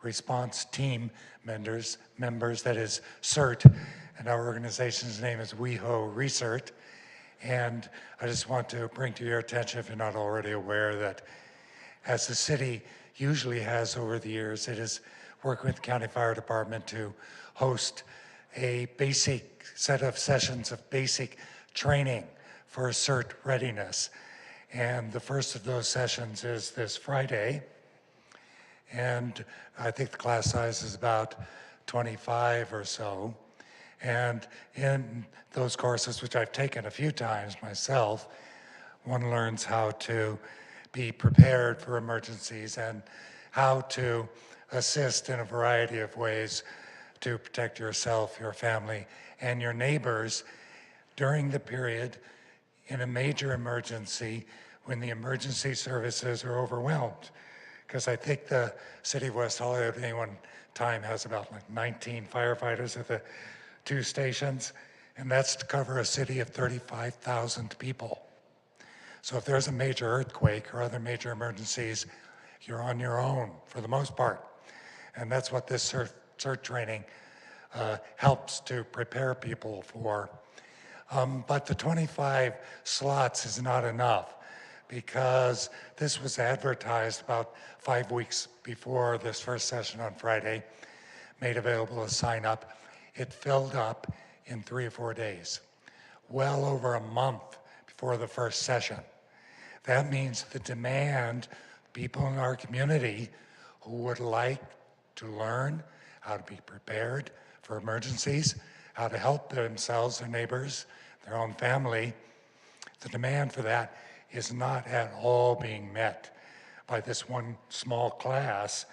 response team members, that is CERT, and our organization's name is WehoResearch. And I just want to bring to your attention, if you're not already aware, that as the city usually has over the years, it has worked with the County Fire Department to host a basic set of sessions of basic training for CERT readiness. And the first of those sessions is this Friday. And I think the class size is about 25 or so. And in those courses, which I've taken a few times myself, one learns how to be prepared for emergencies and how to assist in a variety of ways to protect yourself, your family, and your neighbors during the period in a major emergency when the emergency services are overwhelmed. Because I think the city of West Hollywood at any one time has about like 19 firefighters at the 2 stations, and that's to cover a city of 35,000 people. So if there's a major earthquake or other major emergencies, you're on your own for the most part. And that's what this CERT training helps to prepare people for. But the 25 slots is not enough, because this was advertised about 5 weeks before this first session on Friday, made available to sign up. It filled up in 3 or 4 days, well over a month before the first session. That means the demand, people in our community who would like to learn how to be prepared for emergencies, how to help themselves, their neighbors, their own family, the demand for that is not at all being met by this one small class.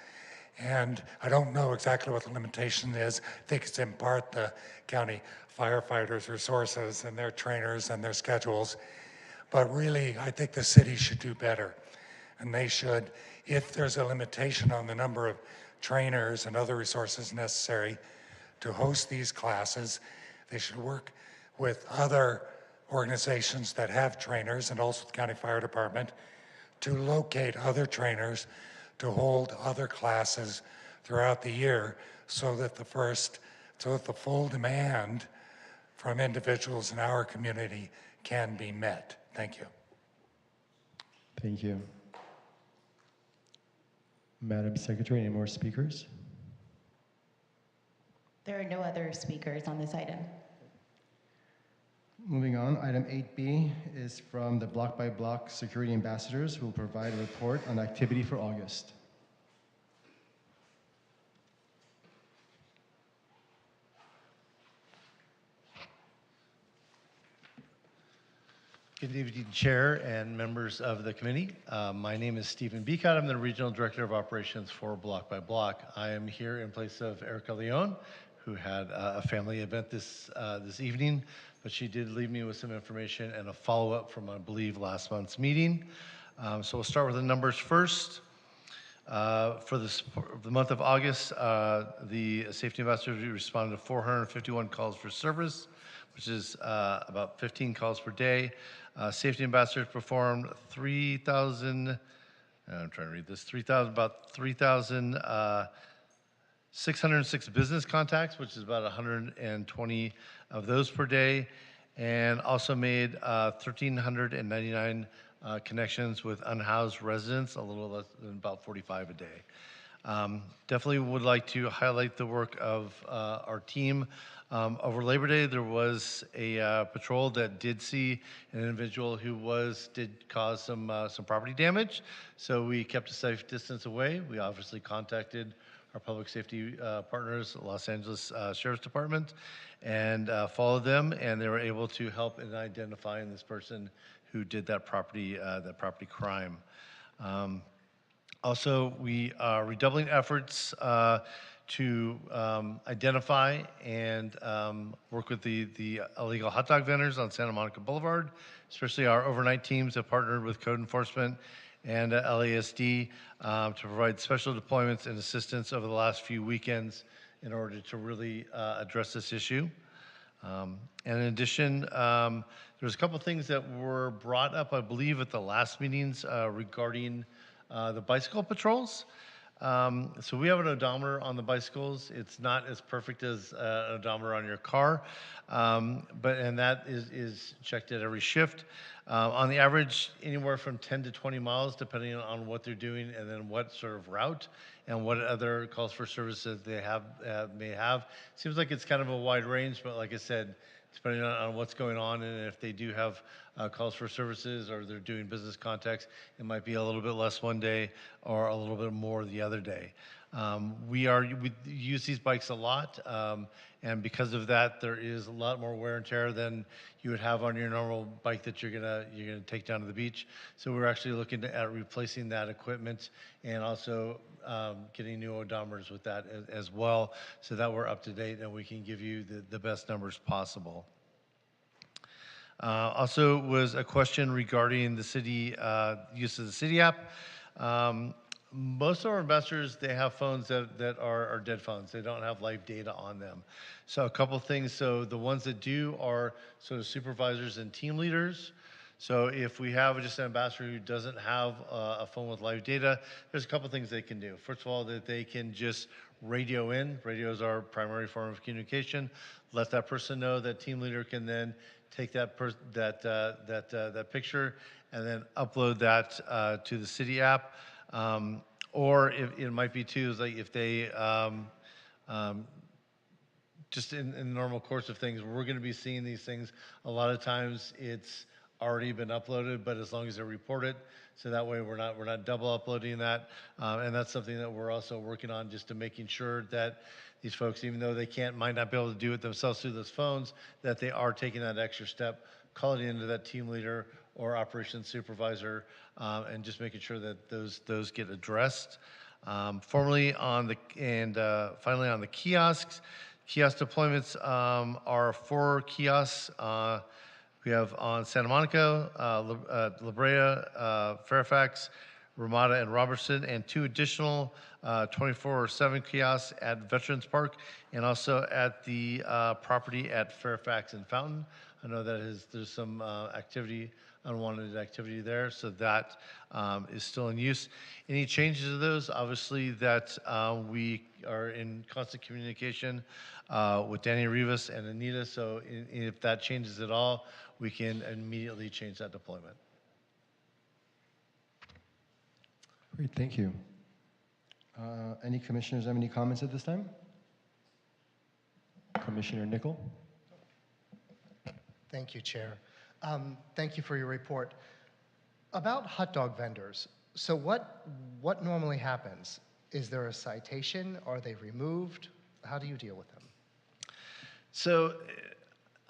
And I don't know exactly what the limitation is. I think it's in part the county firefighters' resources and their trainers and their schedules. But really, I think the city should do better. And they should, if there's a limitation on the number of trainers and other resources necessary to host these classes, they should work with other organizations that have trainers and also the county fire department to locate other trainers to hold other classes throughout the year so that the full demand from individuals in our community can be met. Thank you. Thank you. Madam Secretary, any more speakers? There are no other speakers on this item. Moving on, item 8B is from the Block by Block Security Ambassadors, who will provide a report on activity for August. Good evening, Chair and members of the committee. My name is Stephen Beacott. I'm the Regional Director of Operations for Block by Block. I am here in place of Erica Leon, who had a family event this evening, but she did leave me with some information and a follow-up from, I believe, last month's meeting. So we'll start with the numbers first. For the month of August, the safety ambassadors responded to 451 calls for service, which is about 15 calls per day. Safety ambassadors performed 3,000, I'm trying to read this, about 3,606 business contacts, which is about 120 of those per day, and also made 1,399 connections with unhoused residents, a little less than about 45 a day. Definitely would like to highlight the work of our team. Over Labor Day, there was a patrol that did see an individual who did cause some property damage. So we kept a safe distance away. We obviously contacted our public safety partners, Los Angeles Sheriff's Department, and followed them, and they were able to help in identifying this person who did that property crime. Also, we are redoubling efforts to identify and work with the illegal hot dog vendors on Santa Monica Boulevard. Especially our overnight teams have partnered with code enforcement and LASD to provide special deployments and assistance over the last few weekends in order to really address this issue. And in addition, there's a couple things that were brought up, I believe, at the last meetings regarding the bicycle patrols. So we have an odometer on the bicycles. It's not as perfect as an odometer on your car, and that is checked at every shift. On the average, anywhere from 10 to 20 miles, depending on what they're doing and then what sort of route and what other calls for services they may have. Seems like it's kind of a wide range, but like I said, depending on what's going on and if they do have calls for services or they're doing business contacts, it might be a little bit less one day or a little bit more the other day. We use these bikes a lot, and because of that, there is a lot more wear and tear than you would have on your normal bike that you're gonna take down to the beach. So we're actually looking at replacing that equipment and also getting new odometers with that as well, so that we're up to date and we can give you the best numbers possible. Also was a question regarding the city use of the city app. Most of our investors, they have phones that are dead phones. They don't have live data on them. So a couple things. So the ones that do are sort of supervisors and team leaders. So if we have just an ambassador who doesn't have a phone with live data, there's a couple things they can do. First of all, that they can just radio in. Radio is our primary form of communication. Let that person know. That team leader can then take that picture and then upload that to the city app. Or if it might be too, is like if they just in the normal course of things, we're going to be seeing these things. A lot of times it's already been uploaded, but as long as they report it, so that way we're not double uploading that, and that's something that we're also working on, just to making sure that these folks, even though they might not be able to do it themselves through those phones, that they are taking that extra step, calling into that team leader or operations supervisor, and just making sure that those get addressed. Finally on the kiosks. Kiosk deployments are 4 kiosks. We have on Santa Monica, La Brea, Fairfax, Ramada, and Robertson, and 2 additional 24/7 kiosks at Veterans Park and also at the property at Fairfax and Fountain. I know there's some unwanted activity there, so that is still in use. Any changes to those? Obviously, that we are in constant communication with Danny Rivas and Anita, so if that changes at all, we can immediately change that deployment. Great, thank you. Any commissioners have any comments at this time? Commissioner Nickel? Thank you, Chair. Thank you for your report. About hot dog vendors, so what normally happens? Is there a citation? Are they removed? How do you deal with them? So,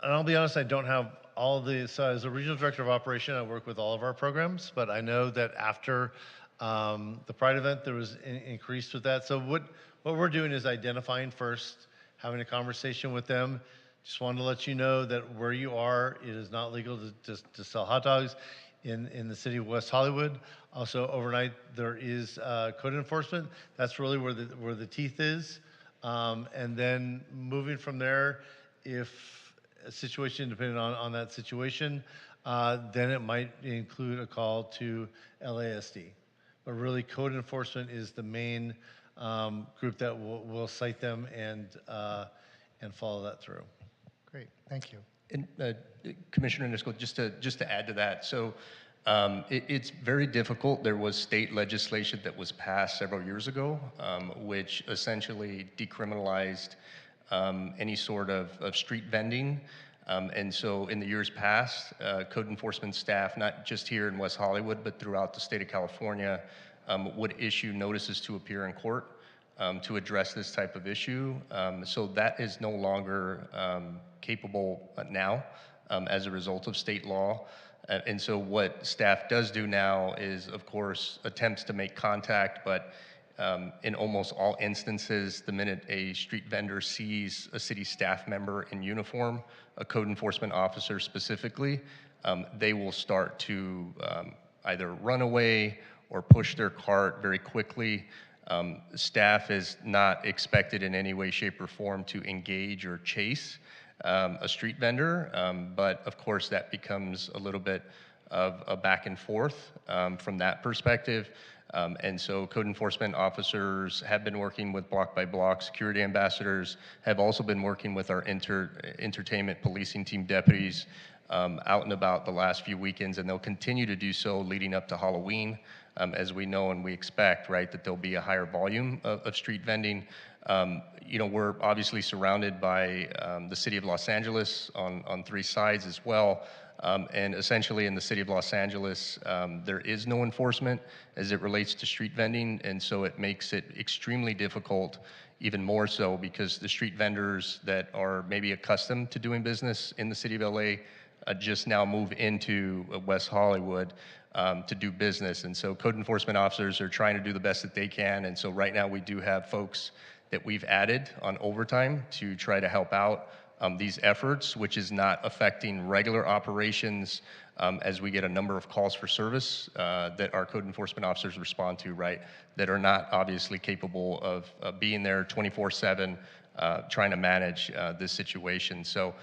and I'll be honest, I don't have all the, so as a regional director of operation, I work with all of our programs, but I know that after the Pride event, there was increased with that. So what we're doing is identifying first, having a conversation with them. Just wanted to let you know that where you are, it is not legal to sell hot dogs in the city of West Hollywood. Also, overnight, there is code enforcement. That's really where the teeth is. And then moving from there, if a situation, depending on that situation, then it might include a call to LASD. But really, code enforcement is the main group that will cite them and follow that through. Great, thank you. And Commissioner Niskel, just to add to that, so it's very difficult. There was state legislation that was passed several years ago, which essentially decriminalized any sort of street vending. And so in the years past, code enforcement staff, not just here in West Hollywood, but throughout the state of California, would issue notices to appear in court to address this type of issue. So that is no longer capable now as a result of state law. And so what staff does do now is, of course, attempts to make contact, but in almost all instances, the minute a street vendor sees a city staff member in uniform, a code enforcement officer specifically, they will start to either run away or push their cart very quickly. Staff is not expected in any way, shape, or form to engage or chase a street vendor, but of course that becomes a little bit of a back and forth from that perspective. And so code enforcement officers have been working with block by block. Security ambassadors have also been working with our entertainment policing team deputies out and about the last few weekends, and they'll continue to do so leading up to Halloween. As we know and we expect, right, that there'll be a higher volume of street vending. You know, we're obviously surrounded by the city of Los Angeles on three sides as well. And essentially in the city of Los Angeles, there is no enforcement as it relates to street vending, and so it makes it extremely difficult, even more so because the street vendors that are maybe accustomed to doing business in the city of LA just now move into West Hollywood to do business. And so code enforcement officers are trying to do the best that they can, and so right now we do have folks that we've added on overtime to try to help out these efforts, which is not affecting regular operations as we get a number of calls for service that our code enforcement officers respond to, right, that are not obviously capable of being there 24/7 trying to manage this situation. So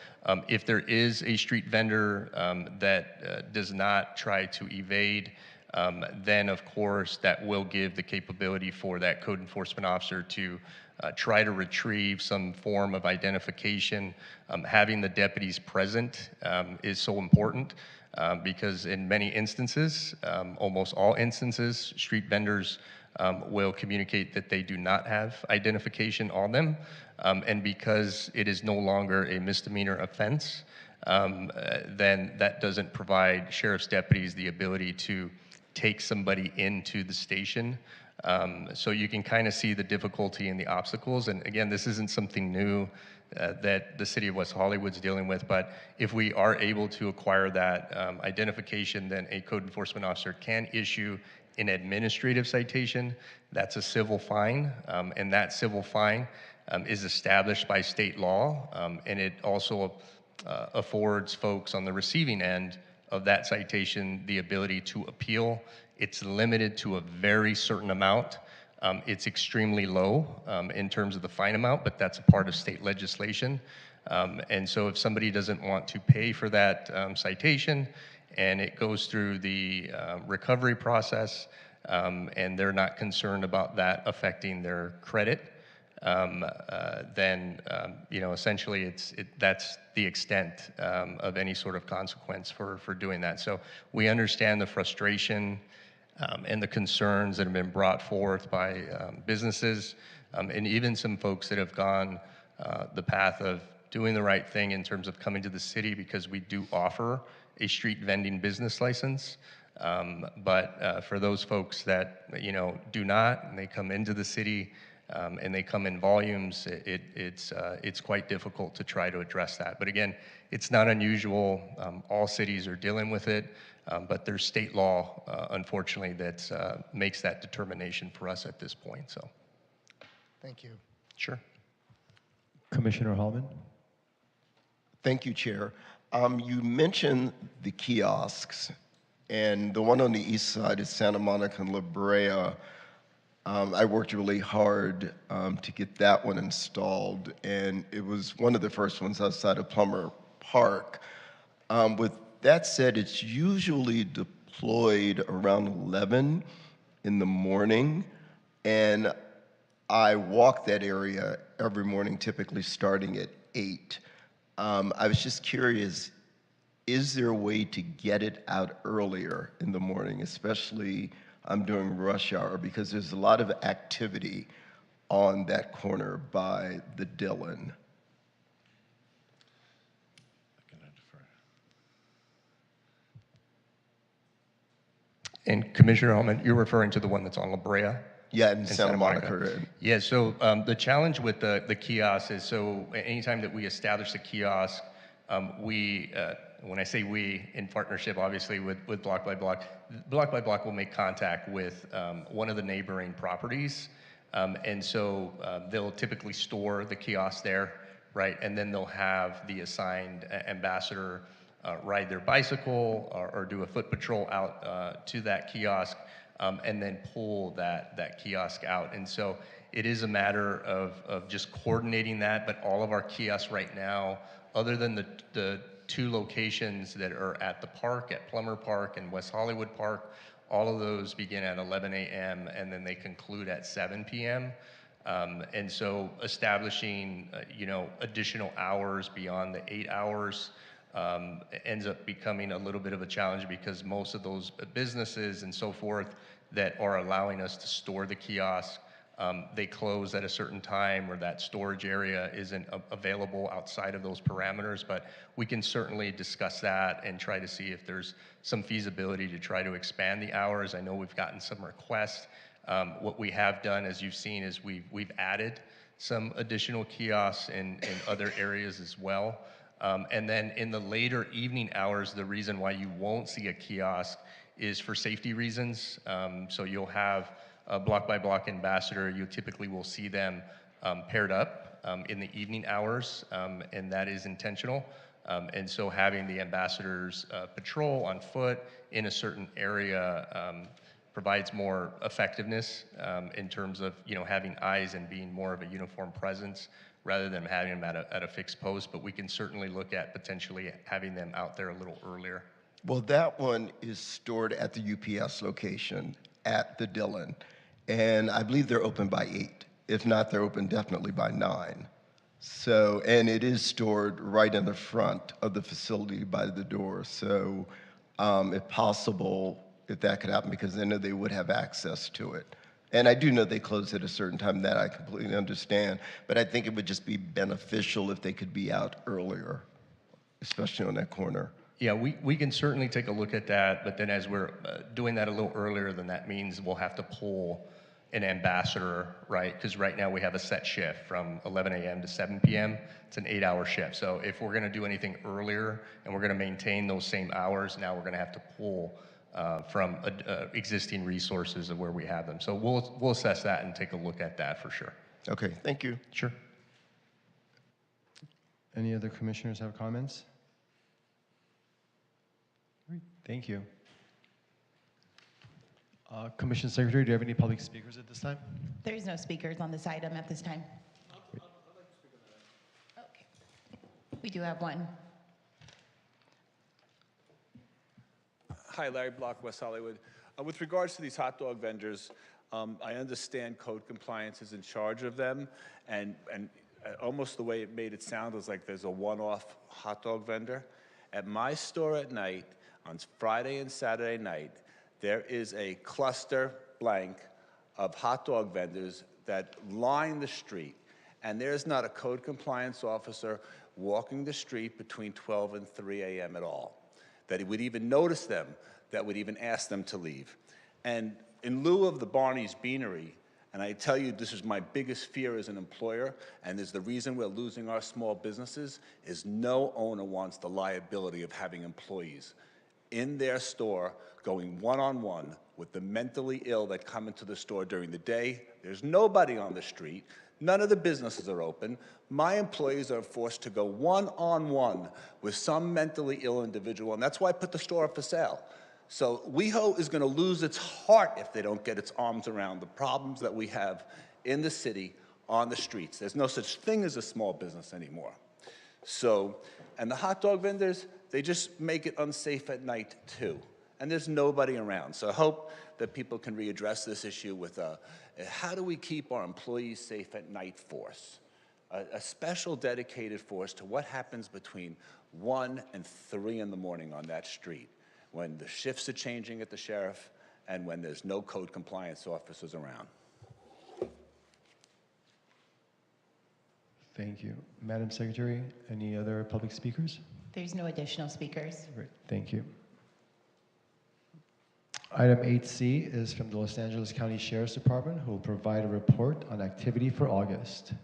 if there is a street vendor that does not try to evade, then of course that will give the capability for that code enforcement officer to try to retrieve some form of identification. Having the deputies present is so important because in many instances, almost all instances, street vendors will communicate that they do not have identification on them. And because it is no longer a misdemeanor offense, then that doesn't provide sheriff's deputies the ability to take somebody into the station. So you can kind of see the difficulty and the obstacles. And again, this isn't something new that the city of West Hollywood's dealing with, but if we are able to acquire that identification, then a code enforcement officer can issue an administrative citation. That's a civil fine, and that civil fine is established by state law, and it also affords folks on the receiving end of that citation the ability to appeal. It's limited to a very certain amount. It's extremely low in terms of the fine amount, but that's a part of state legislation. And so if somebody doesn't want to pay for that citation and it goes through the recovery process and they're not concerned about that affecting their credit, then you know, essentially that's the extent of any sort of consequence for doing that. So we understand the frustration and the concerns that have been brought forth by businesses and even some folks that have gone the path of doing the right thing in terms of coming to the city, because we do offer a street vending business license. But for those folks that, you know, do not, and they come into the city and they come in volumes, it's quite difficult to try to address that. But again, it's not unusual. All cities are dealing with it, but there's state law, unfortunately, that makes that determination for us at this point. So, Thank you. sure. Commissioner Hallman? Thank you, Chair. You mentioned the kiosks, and the one on the east side is Santa Monica and La Brea. I worked really hard to get that one installed, and it was one of the first ones outside of Plummer Park. With that said, it's usually deployed around 11 in the morning, and I walk that area every morning, typically starting at 8. I was just curious, is there a way to get it out earlier in the morning, especially during rush hour, because there's a lot of activity on that corner by the Dillon? And Commissioner Hallman, you're referring to the one that's on La Brea? Yeah, in Santa Monica. Yeah, so the challenge with the kiosk is, so anytime that we establish a kiosk, when I say we, in partnership obviously with Block by Block will make contact with one of the neighboring properties. And so they'll typically store the kiosk there, right? And then they'll have the assigned ambassador ride their bicycle or do a foot patrol out to that kiosk and then pull that kiosk out. And so it is a matter of just coordinating that, but all of our kiosks right now, other than the 2 locations that are at the park, at Plummer Park and West Hollywood Park, All of those begin at 11 a.m. and then they conclude at 7 p.m. And so establishing, additional hours beyond the 8 hours ends up becoming a little bit of a challenge because most of those businesses and so forth that are allowing us to store the kiosk, they close at a certain time or that storage area isn't available outside of those parameters, but we can certainly discuss that and try to see if there's some feasibility to try to expand the hours. I know we've gotten some requests. What we have done, as you've seen, is we've added some additional kiosks in other areas as well. And then in the later evening hours, the reason why you won't see a kiosk is for safety reasons. So you'll have a block-by-block ambassador. You typically will see them paired up in the evening hours, and that is intentional. And so having the ambassadors patrol on foot in a certain area provides more effectiveness in terms of having eyes and being more of a uniform presence rather than having them at a fixed post. But we can certainly look at potentially having them out there a little earlier. Well, that one is stored at the UPS location at the Dillon, and I believe they're open by 8. If not, they're open definitely by 9. So, and it is stored right in the front of the facility by the door. So, if possible, if that could happen, because I know they would have access to it. And I do know they close at a certain time, that I completely understand, but I think it would just be beneficial if they could be out earlier, especially on that corner. Yeah, we can certainly take a look at that, but then as we're doing that a little earlier, then that means we'll have to pull an ambassador, right? Because right now we have a set shift from 11 a.m. to 7 p.m. It's an 8-hour shift. So if we're going to do anything earlier and we're going to maintain those same hours, now we're going to have to pull from existing resources of where we have them. So we'll assess that and take a look at that for sure. Okay, thank you. Sure. Any other commissioners have comments? All right, thank you. Commission Secretary, do you have any public speakers at this time? There's no speakers on this item at this time. Okay. We do have one. Hi, Larry Block, West Hollywood. With regards to these hot dog vendors, I understand code compliance is in charge of them, and almost the way it made it sound was like there's a one-off hot dog vendor. At my store at night, on Friday and Saturday night, there is a cluster blank of hot dog vendors that line the street, and there's not a code compliance officer walking the street between 12 and 3 a.m. at all that he would even notice them, that would even ask them to leave. And in lieu of the Barney's Beanery, and I tell you this is my biggest fear as an employer, and is the reason we're losing our small businesses, is no owner wants the liability of having employees in their store going one-on-one with the mentally ill that come into the store during the day. There's nobody on the street. None of the businesses are open. My employees are forced to go one-on-one with some mentally ill individual, and that's why I put the store up for sale. So WeHo is going to lose its heart if they don't get its arms around the problems that we have in the city on the streets. There's no such thing as a small business anymore. So, and the hot dog vendors, they just make it unsafe at night too. And there's nobody around. So I hope that people can readdress this issue with a how do we keep our employees safe at night force? A special dedicated force to what happens between 1 and 3 in the morning on that street, when the shifts are changing at the sheriff and when there's no code compliance officers around. Thank you. Madam Secretary, any other public speakers? There's no additional speakers. Great, thank you. Item 8C is from the Los Angeles County Sheriff's Department, who will provide a report on activity for August.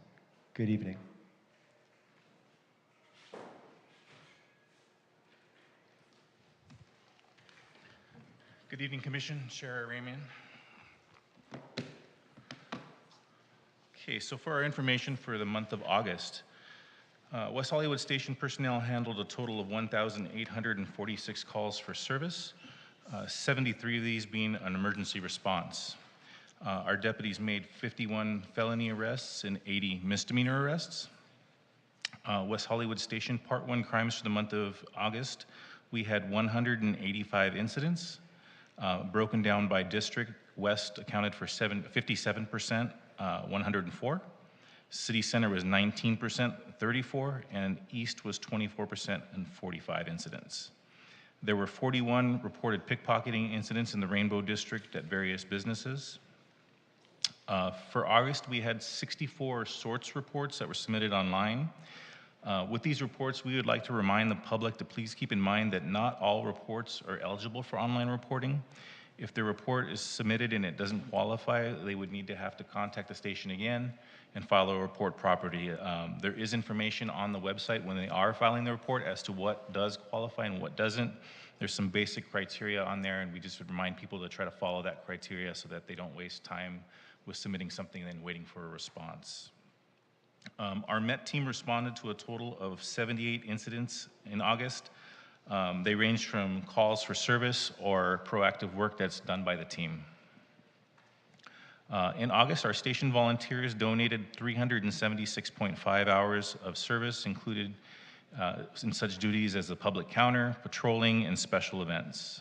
Good evening. Good evening, Commission. Sheriff Ramian. Okay, so for our information for the month of August, West Hollywood Station personnel handled a total of 1,846 calls for service, 73 of these being an emergency response. Our deputies made 51 felony arrests and 80 misdemeanor arrests. West Hollywood Station Part 1 crimes for the month of August, we had 185 incidents. Broken down by district, West accounted for 57%, 104. City Center was 19%, 34, and East was 24% and 45 incidents. There were 41 reported pickpocketing incidents in the Rainbow District at various businesses. For August, we had 64 sorts reports that were submitted online. With these reports, we would like to remind the public to please keep in mind that not all reports are eligible for online reporting. If the report is submitted and it doesn't qualify, they would need to have to contact the station again and file a report properly. There is information on the website when they are filing the report as to what does qualify and what doesn't. There's some basic criteria on there, and we just would remind people to try to follow that criteria so that they don't waste time with submitting something and then waiting for a response. Our MET team responded to a total of 78 incidents in August. They ranged from calls for service or proactive work that's done by the team. In August, our station volunteers donated 376.5 hours of service, included in such duties as the public counter, patrolling, and special events.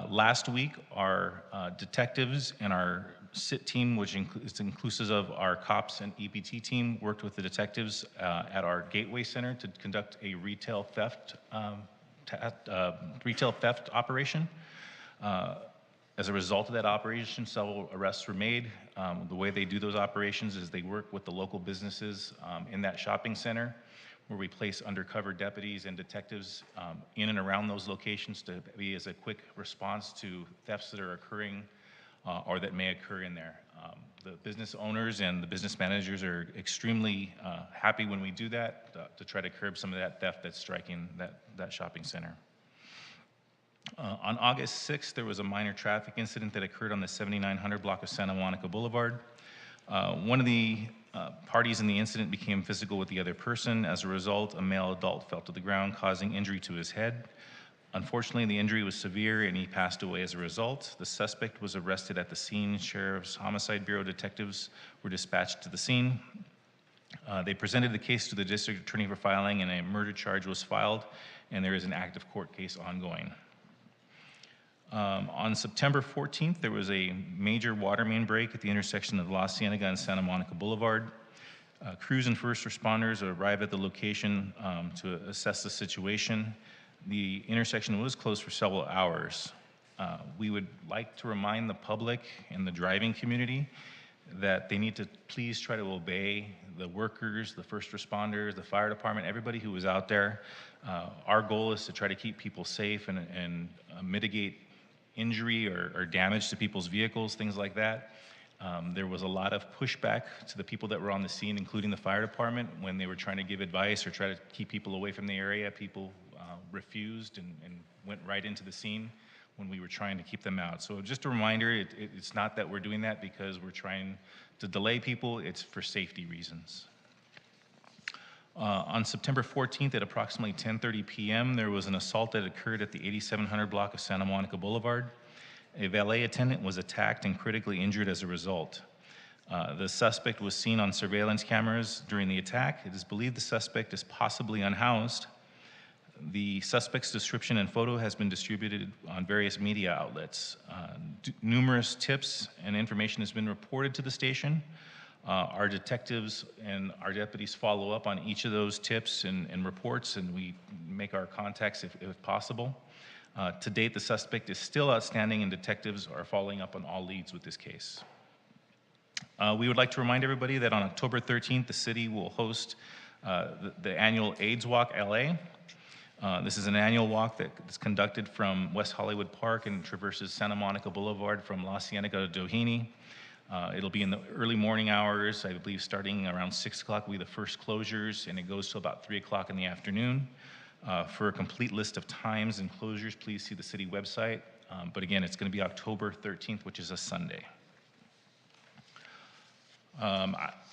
Last week, our detectives and our SIT team, which is inclusive of our cops and EPT team, worked with the detectives at our Gateway Center to conduct a retail theft operation. As a result of that operation, several arrests were made. The way they do those operations is they work with the local businesses in that shopping center, where we place undercover deputies and detectives in and around those locations to be as a quick response to thefts that are occurring or that may occur in there. The business owners and the business managers are extremely happy when we do that to try to curb some of that theft that's striking that shopping center. On August 6th, there was a minor traffic incident that occurred on the 7900 block of Santa Monica Boulevard. One of the parties in the incident became physical with the other person. As a result, a male adult fell to the ground, causing injury to his head. Unfortunately, the injury was severe and he passed away as a result. The suspect was arrested at the scene. Sheriff's Homicide Bureau detectives were dispatched to the scene. They presented the case to the district attorney for filing, and a murder charge was filed, and there is an active court case ongoing. On September 14th, there was a major water main break at the intersection of La Cienega and Santa Monica Boulevard. Crews and first responders arrived at the location to assess the situation. The intersection was closed for several hours. We would like to remind the public and the driving community that they need to please try to obey the workers, the first responders, the fire department, everybody who was out there. Our goal is to try to keep people safe and mitigate injury or damage to people's vehicles, things like that. There was a lot of pushback to the people that were on the scene, including the fire department, when they were trying to give advice or try to keep people away from the area. People refused and went right into the scene when we were trying to keep them out. So just a reminder, it's not that we're doing that because we're trying to delay people, it's for safety reasons. On September 14th at approximately 10:30 p.m., there was an assault that occurred at the 8700 block of Santa Monica Boulevard. A valet attendant was attacked and critically injured as a result. The suspect was seen on surveillance cameras during the attack. It is believed the suspect is possibly unhoused. The suspect's description and photo has been distributed on various media outlets. Numerous tips and information has been reported to the station. Our detectives and our deputies follow up on each of those tips and reports, and we make our contacts if possible. To date, the suspect is still outstanding, and detectives are following up on all leads with this case. We would like to remind everybody that on October 13th, the city will host the annual AIDS Walk LA. This is an annual walk that is conducted from West Hollywood Park and traverses Santa Monica Boulevard from La Cienega to Doheny. It'll be in the early morning hours, I believe starting around 6 o'clock will be the first closures, and it goes till about 3 o'clock in the afternoon. For a complete list of times and closures, please see the city website. But again, it's going to be October 13th, which is a Sunday.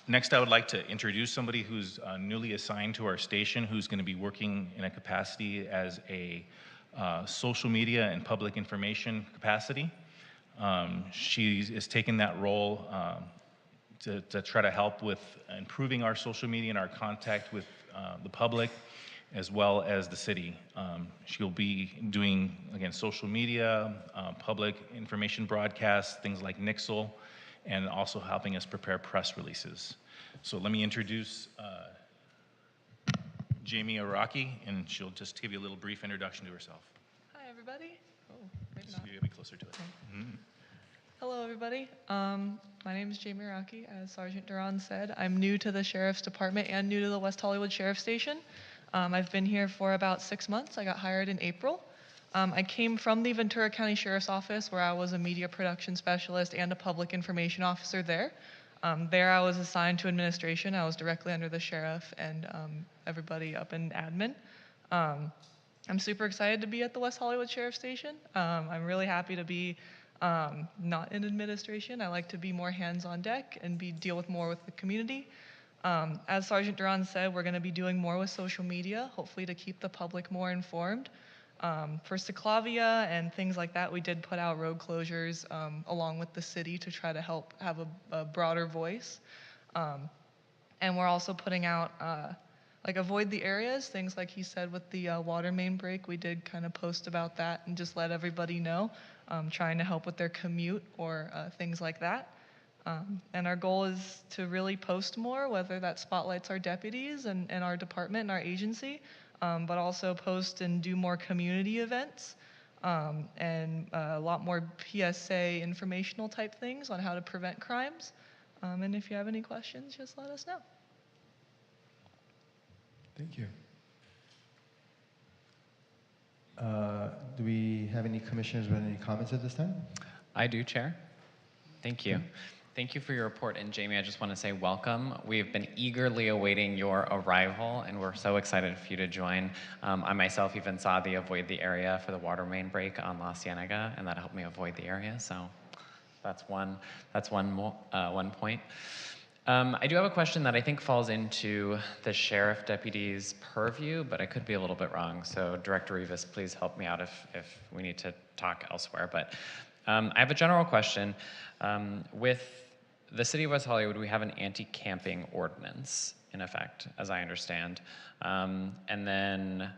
Next, I would like to introduce somebody who's newly assigned to our station, who's going to be working in a capacity as a social media and public information capacity. She is taking that role to try to help with improving our social media and our contact with the public. as well as the city. She'll be doing, again, social media, public information broadcasts, things like Nixle, and also helping us prepare press releases. So let me introduce Jamie Araki, and she'll just give you a little brief introduction to herself. Hi, everybody. Oh, maybe So not. you gotta be closer to it. Hello, everybody. My name is Jamie Rocky. As Sergeant Duran said, I'm new to the Sheriff's Department and new to the West Hollywood Sheriff Station. I've been here for about 6 months. I got hired in April. I came from the Ventura County Sheriff's Office, where I was a media production specialist and a public information officer there. There I was assigned to administration. I was directly under the sheriff and everybody up in admin. I'm super excited to be at the West Hollywood Sheriff Station. I'm really happy to be not in administration. I like to be more hands on deck and deal with more with the community. As Sergeant Duran said, we're going to be doing more with social media, hopefully to keep the public more informed. For Ciclavia and things like that, we did put out road closures along with the city to try to help have a broader voice. And we're also putting out like avoid the areas, things like he said with the water main break. We did kind of post about that and just let everybody know, trying to help with their commute or things like that. And our goal is to really post more, whether that spotlights our deputies and our department and our agency, but also post and do more community events and a lot more PSA informational type things on how to prevent crimes. And if you have any questions, just let us know. Thank you. Do we have any commissioners with any comments at this time? I do, Chair. Thank you. Thank you for your report. And Jamie, I just want to say welcome. We've been eagerly awaiting your arrival, and we're so excited for you to join. I myself even saw the avoid the area for the water main break on La Cienega, and that helped me avoid the area. So that's one point. I do have a question that I think falls into the sheriff deputy's purview, but I could be a little bit wrong. So Director Rivas, please help me out if we need to talk elsewhere. But I have a general question. With the city of West Hollywood, we have an anti-camping ordinance in effect, as I understand. And then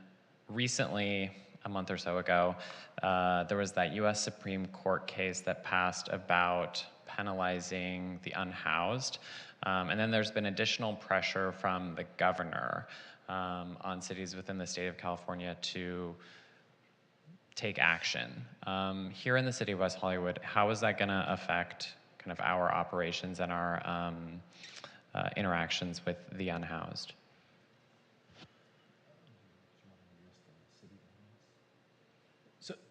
recently, a month or so ago, there was that US Supreme Court case that passed about penalizing the unhoused. And then there's been additional pressure from the governor on cities within the state of California to take action. Here in the city of West Hollywood, how is that going to affect kind of our operations and our interactions with the unhoused?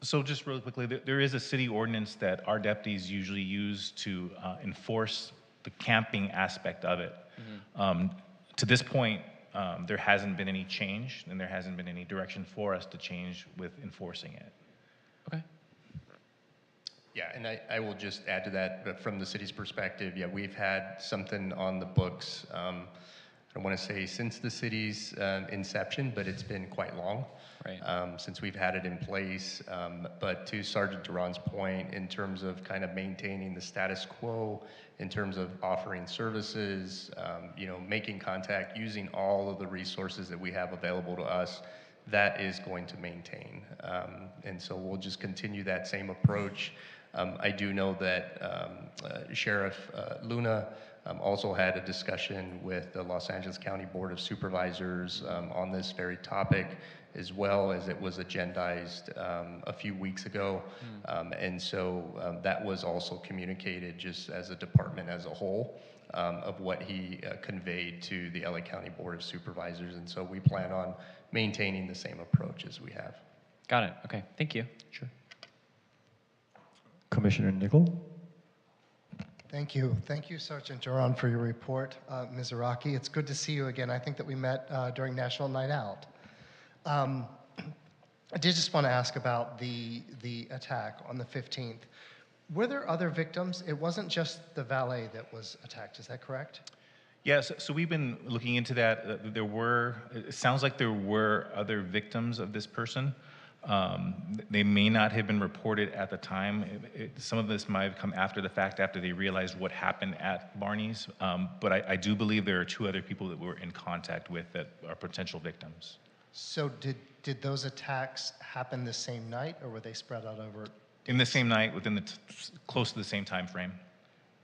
So just really quickly, there is a city ordinance that our deputies usually use to enforce the camping aspect of it. Mm-hmm. To this point, there hasn't been any change, and there hasn't been any direction for us to change with enforcing it. Okay. Yeah, and I will just add to that, but from the city's perspective, yeah, we've had something on the books, I want to say since the city's inception, but it's been quite long. Right. Since we've had it in place. But to Sergeant Duran's point, in terms of kind of maintaining the status quo, in terms of offering services, making contact, using all of the resources that we have available to us, that is going to maintain. And so we'll just continue that same approach. I do know that Sheriff Luna also had a discussion with the Los Angeles County Board of Supervisors on this very topic, as well as it was agendized a few weeks ago. And so that was also communicated just as a department as a whole of what he conveyed to the LA County Board of Supervisors. And so we plan on maintaining the same approach as we have. Got it. Okay. Thank you. Sure. Commissioner Nickel? Thank you. Thank you, Sergeant Duran, for your report. Ms. Araki, it's good to see you again. I think that we met during National Night Out. I did just want to ask about the attack on the 15th. Were there other victims? It wasn't just the valet that was attacked, is that correct? Yes, so we've been looking into that. It sounds like there were other victims of this person. They may not have been reported at the time. Some of this might have come after the fact, after they realized what happened at Barney's. But I do believe there are two other people that we're in contact with that are potential victims. So did those attacks happen the same night, or were they spread out over? In the same night, within close to the same time frame.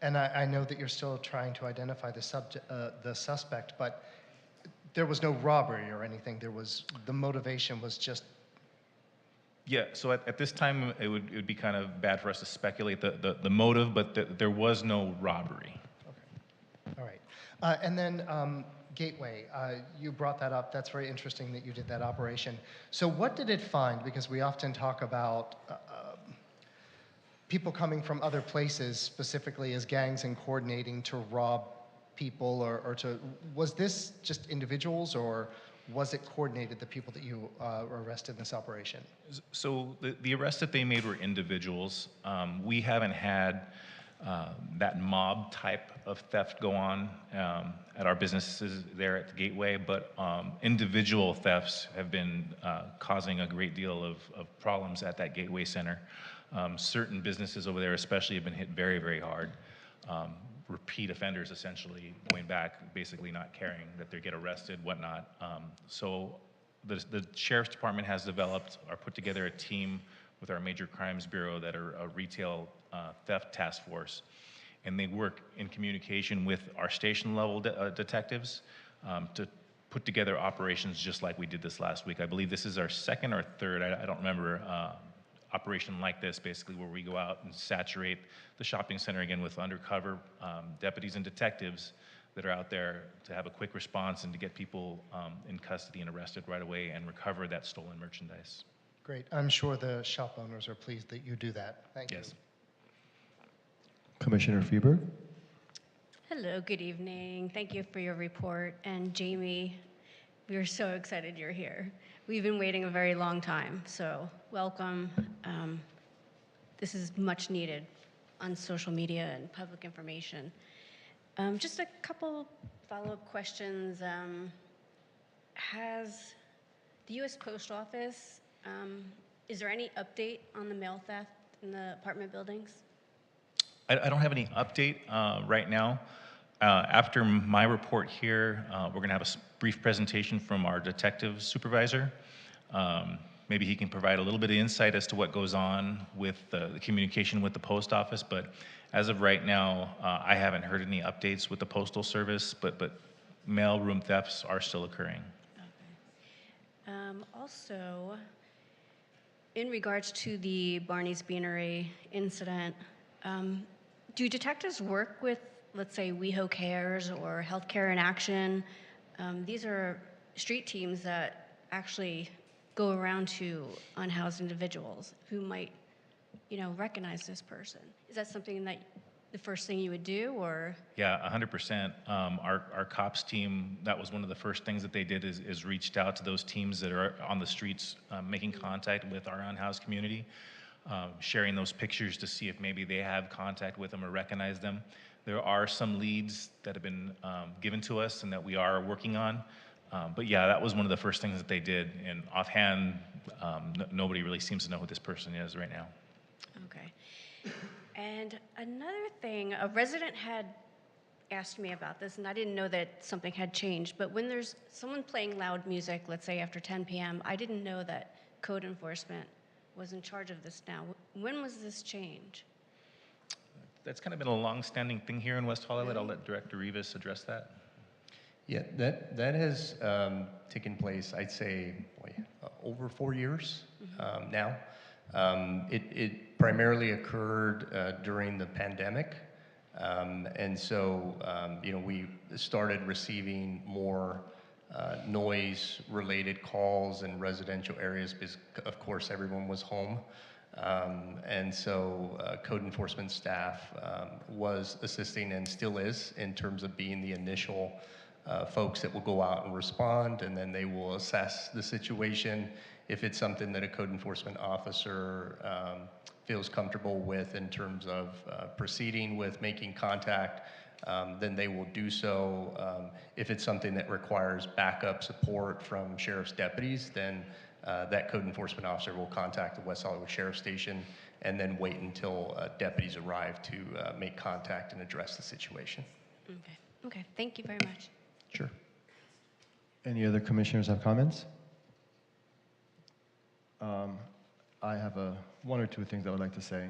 And I know that you're still trying to identify the suspect, but there was no robbery or anything. The motivation was just. Yeah, so at this time, it would be kind of bad for us to speculate the motive, but there was no robbery. Okay, all right. And then Gateway, you brought that up. That's very interesting that you did that operation. So what did it find? Because we often talk about people coming from other places, specifically as gangs and coordinating to rob people or to, was this just individuals, or was it coordinated, the people that you arrested in this operation? So the arrests that they made were individuals. We haven't had that mob type of theft go on at our businesses there at the Gateway, but individual thefts have been causing a great deal of problems at that Gateway Center. Certain businesses over there especially have been hit very, very hard. Repeat offenders essentially going back, basically not caring that they get arrested, whatnot. So the Sheriff's Department has developed or put together a team with our Major Crimes Bureau that are a retail theft task force. And they work in communication with our station level detectives to put together operations just like we did this last week. I believe this is our second or third, I don't remember, operation like this, basically, where we go out and saturate the shopping center again with undercover deputies and detectives that are out there to have a quick response and to get people in custody and arrested right away and recover that stolen merchandise. Great. I'm sure the shop owners are pleased that you do that. Thank you. Yes. Commissioner Freiberg. Hello, good evening. Thank you for your report. And Jamie, we're so excited you're here. We've been waiting a very long time, so welcome. This is much needed on social media and public information. Just a couple follow-up questions. Has the U.S. Post Office, is there any update on the mail theft in the apartment buildings? I don't have any update right now. After my report here, we're going to have a brief presentation from our detective supervisor. Maybe he can provide a little bit of insight as to what goes on with the communication with the post office, but as of right now, I haven't heard any updates with the Postal Service, but mail room thefts are still occurring. Okay. Also, in regards to the Barney's Beanery incident, do detectives work with, let's say, WeHo Cares or Healthcare in Action? These are street teams that actually go around to unhoused individuals who might, recognize this person. Is that something that the first thing you would do, or? Yeah, 100%. Our cops team, that was one of the first things that they did is reached out to those teams that are on the streets making contact with our unhoused community, sharing those pictures to see if maybe they have contact with them or recognize them. There are some leads that have been given to us and that we are working on. But yeah, that was one of the first things that they did. And offhand, nobody really seems to know who this person is right now. Okay. And another thing, a resident had asked me about this, and I didn't know that something had changed, but when there's someone playing loud music, let's say after 10 p.m., I didn't know that code enforcement was in charge of this now. When was this change? That's kind of been a long-standing thing here in West Hollywood. I'll let Director Rivas address that. Yeah, that has taken place, I'd say, over 4 years now. It primarily occurred during the pandemic. And so, we started receiving more noise-related calls in residential areas because, of course, everyone was home. And so code enforcement staff was assisting and still is in terms of being the initial folks that will go out and respond, and then they will assess the situation. If it's something that a code enforcement officer feels comfortable with in terms of proceeding with making contact, then they will do so. If it's something that requires backup support from sheriff's deputies, then that code enforcement officer will contact the West Hollywood Sheriff Station and then wait until deputies arrive to make contact and address the situation. Okay, thank you very much. Sure. Any other commissioners have comments? I have one or two things I would like to say.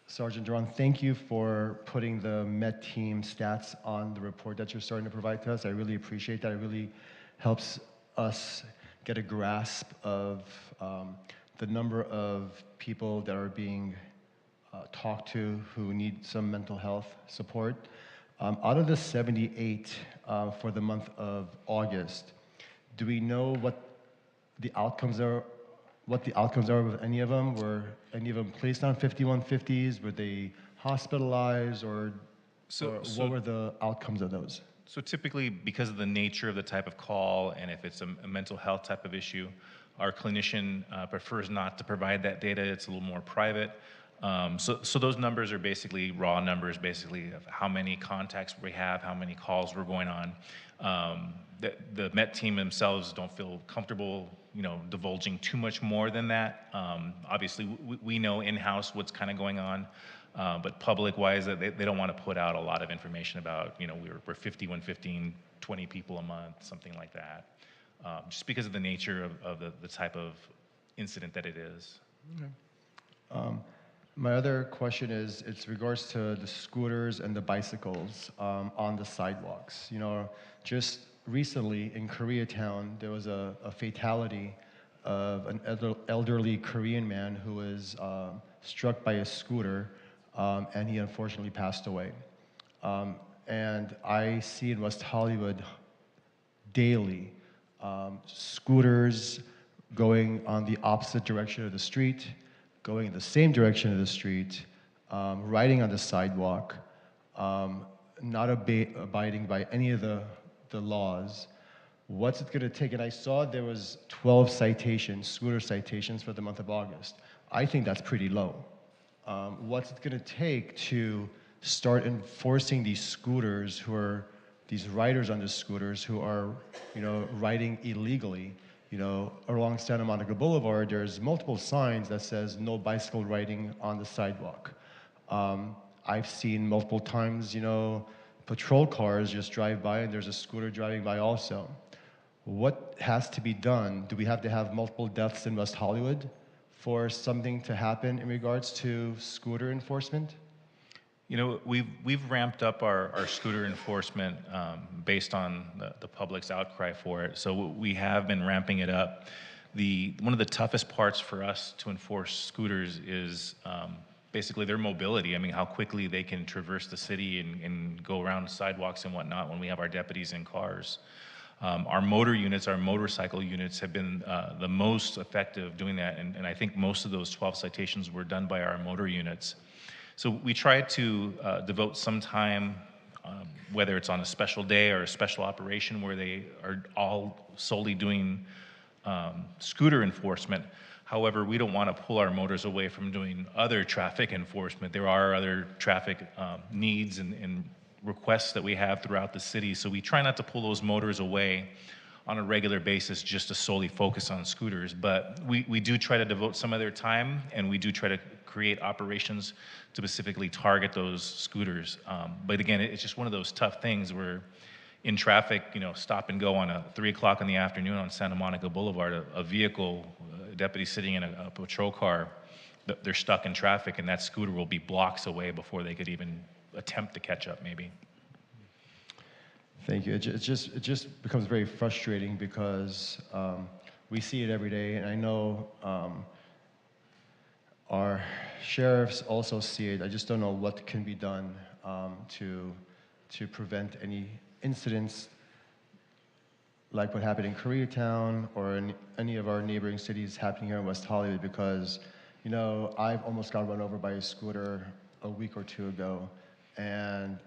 Sergeant Duran, thank you for putting the Met team stats on the report that you're starting to provide to us. I really appreciate that. It really helps us get a grasp of the number of people that are being talked to who need some mental health support. Out of the 78 for the month of August, do we know what the outcomes are? What the outcomes are with any of them? Were any of them placed on 5150s? Were they hospitalized, or what were the outcomes of those? So typically, because of the nature of the type of call, and if it's a mental health type of issue, our clinician prefers not to provide that data. It's a little more private. So those numbers are basically raw numbers, basically of how many contacts we have, how many calls were going on. The Met team themselves don't feel comfortable, divulging too much more than that. Obviously, we know in-house what's kind of going on, but public-wise, they don't want to put out a lot of information about, we're 5115, 20 people a month, something like that, just because of the nature of the type of incident that it is. Okay. My other question is, it's regards to the scooters and the bicycles on the sidewalks. Just recently in Koreatown, there was a fatality of an elderly Korean man who was struck by a scooter, and he unfortunately passed away. And I see in West Hollywood daily scooters going on the opposite direction of the street, going in the same direction of the street, riding on the sidewalk, not abiding by any of the laws. What's it going to take? And I saw there was 12 citations, scooter citations for the month of August. I think that's pretty low. What's it going to take to start enforcing these scooters these riders on the scooters who are, riding illegally? Along Santa Monica Boulevard, there's multiple signs that says no bicycle riding on the sidewalk. I've seen multiple times, patrol cars just drive by and there's a scooter driving by also. What has to be done? Do we have to have multiple deaths in West Hollywood for something to happen in regards to scooter enforcement? We've ramped up our scooter enforcement based on the public's outcry for it. So we have been ramping it up. One of the toughest parts for us to enforce scooters is basically their mobility. I mean, how quickly they can traverse the city and go around sidewalks and whatnot when we have our deputies in cars. Our motor units, our motorcycle units have been the most effective doing that. And I think most of those 12 citations were done by our motor units. So we try to devote some time, whether it's on a special day or a special operation where they are all solely doing scooter enforcement. However, we don't want to pull our motors away from doing other traffic enforcement. There are other traffic needs and requests that we have throughout the city. So we try not to pull those motors away on a regular basis just to solely focus on scooters. But we do try to devote some of their time, and we do try to create operations to specifically target those scooters. But again, it's just one of those tough things where in traffic, stop and go on a 3 o'clock in the afternoon on Santa Monica Boulevard, a vehicle, a deputy sitting in a patrol car, they're stuck in traffic, and that scooter will be blocks away before they could even attempt to catch up maybe. Thank you. It just becomes very frustrating because we see it every day, and I know our sheriffs also see it. I just don't know what can be done to prevent any incidents like what happened in Koreatown or in any of our neighboring cities happening here in West Hollywood, because I've almost got run over by a scooter a week or two ago, and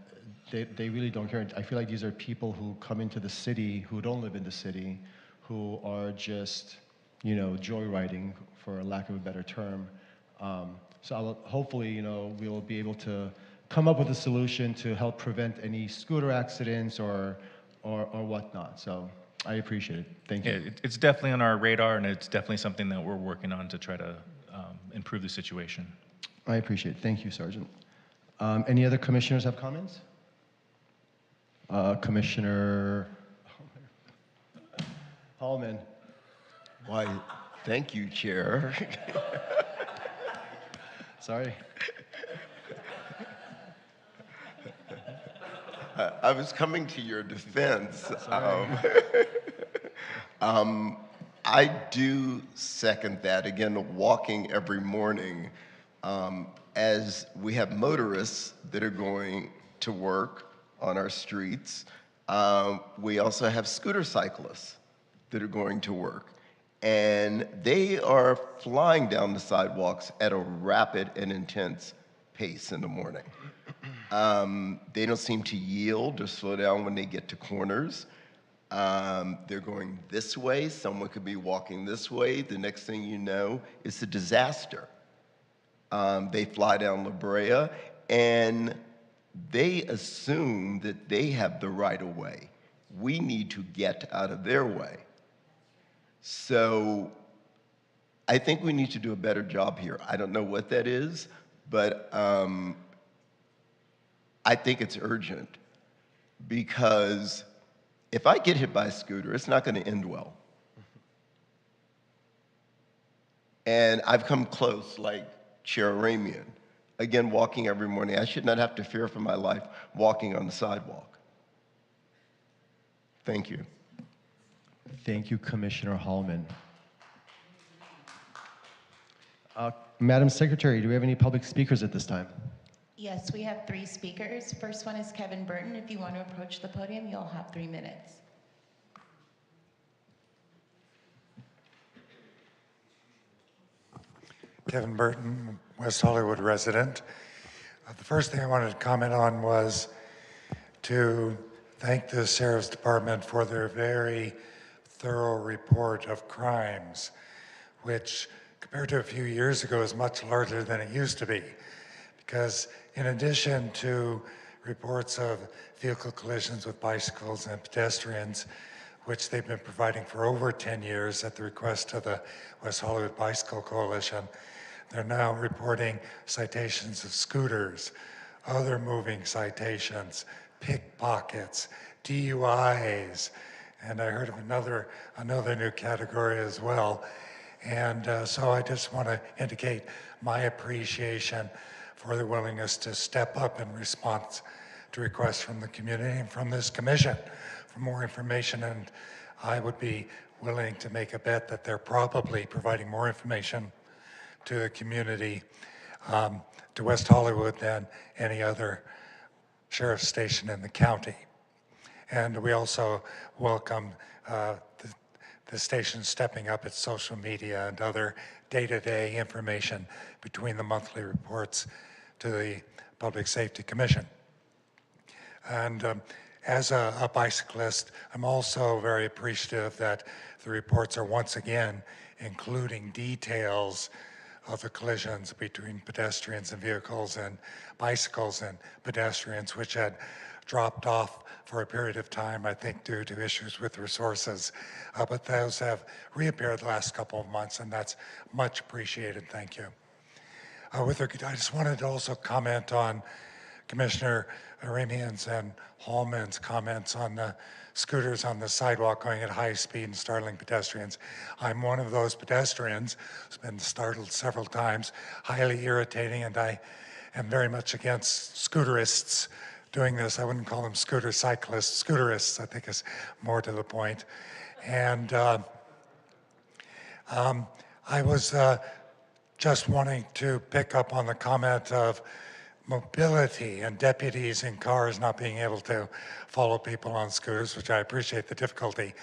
they really don't care. I feel like these are people who come into the city who don't live in the city, who are just joyriding, for lack of a better term. So hopefully, we will be able to come up with a solution to help prevent any scooter accidents or whatnot. So I appreciate it. Thank you. Yeah, it's definitely on our radar, and it's definitely something that we're working on to try to improve the situation. I appreciate it. Thank you, Sergeant. Any other commissioners have comments? Commissioner Hallman. Why, Thank you, Chair. Sorry. I was coming to your defense. I do second that. Again, walking every morning, as we have motorists that are going to work on our streets, we also have scooter cyclists that are going to work. And they are flying down the sidewalks at a rapid and intense pace in the morning. They don't seem to yield or slow down when they get to corners. They're going this way. Someone could be walking this way. The next thing you know, it's a disaster. They fly down La Brea, and they assume that they have the right of way. We need to get out of their way. So I think we need to do a better job here. I don't know what that is, but I think it's urgent, because if I get hit by a scooter, it's not going to end well. And I've come close, like Chair Ramian. Again, walking every morning. I should not have to fear for my life walking on the sidewalk. Thank you. Thank you, Commissioner Hallman. Madam Secretary, do we have any public speakers at this time? Yes, we have 3 speakers. First one is Kevin Burton. If you want to approach the podium, you'll have 3 minutes. Kevin Burton, West Hollywood resident. The first thing I wanted to comment on was to thank the Sheriff's Department for their very thorough report of crimes, which compared to a few years ago is much larger than it used to be. Because in addition to reports of vehicle collisions with bicycles and pedestrians, which they've been providing for over 10 years at the request of the West Hollywood Bicycle Coalition, they're now reporting citations of scooters, other moving citations, pickpockets, DUIs, and I heard of another new category as well. And so I just want to indicate my appreciation for the willingness to step up in response to requests from the community and from this commission for more information. And I would be willing to make a bet that they're probably providing more information to the community, to West Hollywood, than any other sheriff's station in the county. And we also welcome the station stepping up its social media and other day-to-day information between the monthly reports to the Public Safety Commission. And as a bicyclist, I'm also very appreciative that the reports are once again including details of the collisions between pedestrians and vehicles and bicycles and pedestrians, which had dropped off for a period of time, I think, due to issues with resources. But those have reappeared the last couple of months, and that's much appreciated. Thank you. I just wanted to also comment on Commissioner Ramian's and Hallman's comments on the scooters on the sidewalk going at high speed and startling pedestrians. I'm one of those pedestrians who's been startled several times, highly irritating, and I am very much against scooterists doing this. I wouldn't call them scooter cyclists. Scooterists, I think, is more to the point. And I was just wanting to pick up on the comment of mobility and deputies in cars not being able to follow people on scooters, which I appreciate the difficulty.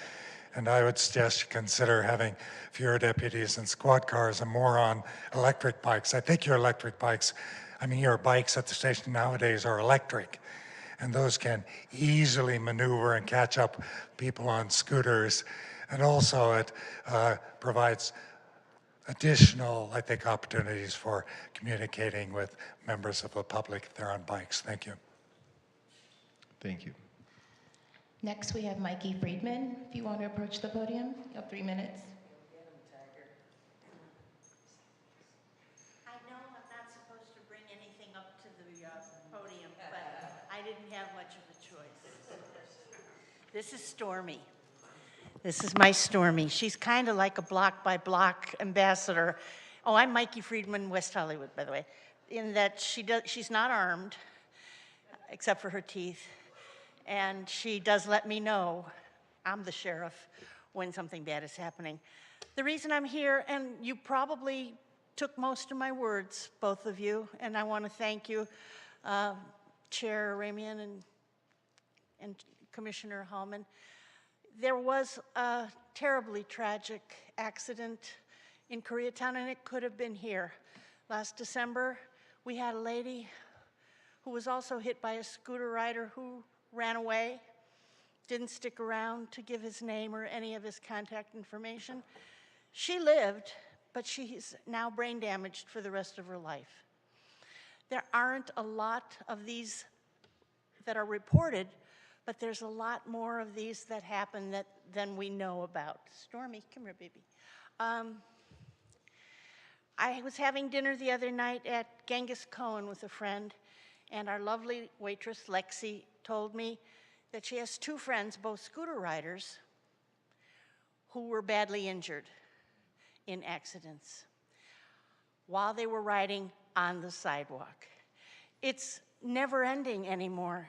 And I would suggest you consider having fewer deputies in squad cars and more on electric bikes. I think your electric bikes, your bikes at the station nowadays are electric, and those can easily maneuver and catch up people on scooters. And also it provides additional, I think, opportunities for communicating with members of the public if they're on bikes. Thank you. Thank you. Next, we have Mikey Friedman. If you want to approach the podium, you have 3 minutes. I know I'm not supposed to bring anything up to the podium, but I didn't have much of a choice. This is Stormy. This is my Stormy. She's kind of like a block-by-block ambassador. Oh, I'm Mikey Friedman, West Hollywood, by the way, in that she's not armed, except for her teeth, and she does let me know, I'm the sheriff, when something bad is happening. The reason I'm here, and you probably took most of my words, both of you, and I want to thank you, Chair Ramian and Commissioner Hallman. There was a terribly tragic accident in Koreatown, and it could have been here. Last December, we had a lady who was also hit by a scooter rider who ran away, didn't stick around to give his name or any of his contact information. She lived, but she's now brain damaged for the rest of her life. There aren't a lot of these that are reported, but there's a lot more of these that happen than we know about. Stormy, come here, baby. I was having dinner the other night at Genghis Cohen with a friend, and our lovely waitress, Lexi, told me that she has two friends, both scooter riders, who were badly injured in accidents while they were riding on the sidewalk. It's never ending anymore.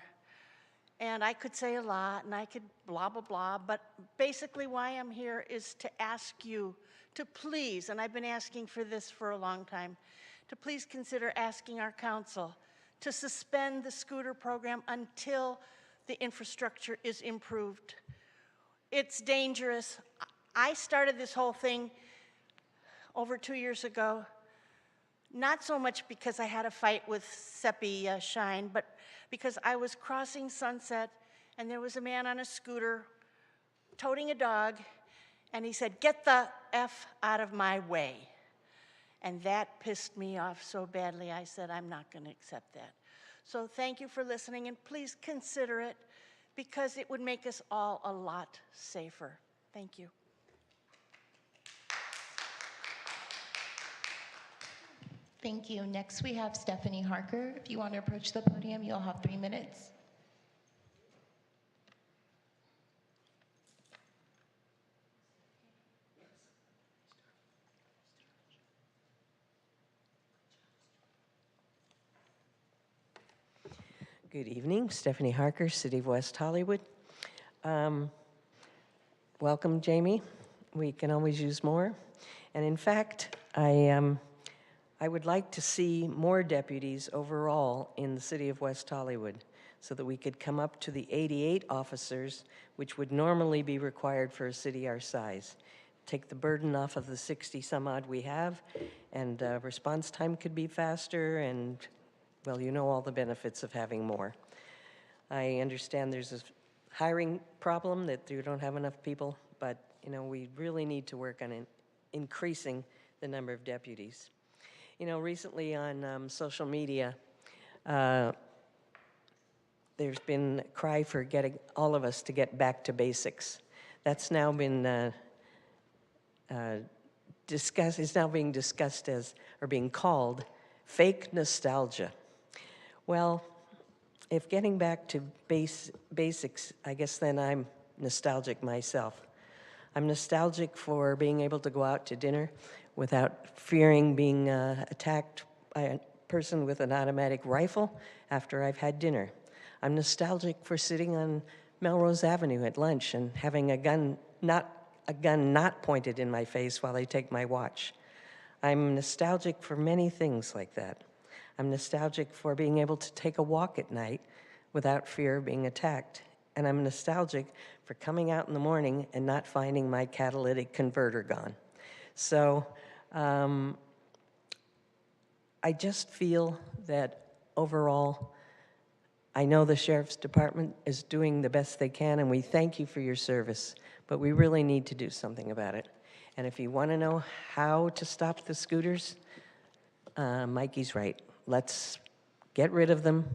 And I could say a lot, and I could blah, blah, blah, but basically why I'm here is to ask you to please, and I've been asking for this for a long time, to please consider asking our council to suspend the scooter program until the infrastructure is improved. It's dangerous. I started this whole thing over 2 years ago, not so much because I had a fight with Seppi Shine, but because I was crossing Sunset and there was a man on a scooter toting a dog, and he said, "Get the F out of my way." And that pissed me off so badly, I said, I'm not going to accept that. So thank you for listening, and please consider it, because it would make us all a lot safer. Thank you. Thank you. Next, we have Stephanie Harker. If you want to approach the podium, you'll have 3 minutes. Good evening, Stephanie Harker, City of West Hollywood. Welcome, Jamie. We can always use more. And in fact, I would like to see more deputies overall in the City of West Hollywood so that we could come up to the 88 officers, which would normally be required for a city our size. Take the burden off of the 60 some odd we have, and response time could be faster, and well, you know all the benefits of having more. I understand there's a hiring problem, that you don't have enough people, but you know, we really need to work on increasing the number of deputies. You know, recently on social media, there's been a cry for getting all of us to get back to basics. That's now been discussed, is now being discussed as, or being called, fake nostalgia. Well, if getting back to basics, I guess then I'm nostalgic myself. I'm nostalgic for being able to go out to dinner without fearing being attacked by a person with an automatic rifle after I've had dinner. I'm nostalgic for sitting on Melrose Avenue at lunch and having a gun not pointed in my face while they take my watch. I'm nostalgic for many things like that. I'm nostalgic for being able to take a walk at night without fear of being attacked. And I'm nostalgic for coming out in the morning and not finding my catalytic converter gone. So I just feel that overall, I know the Sheriff's Department is doing the best they can, and we thank you for your service, but we really need to do something about it. And if you want to know how to stop the scooters, Mikey's right. Let's get rid of them,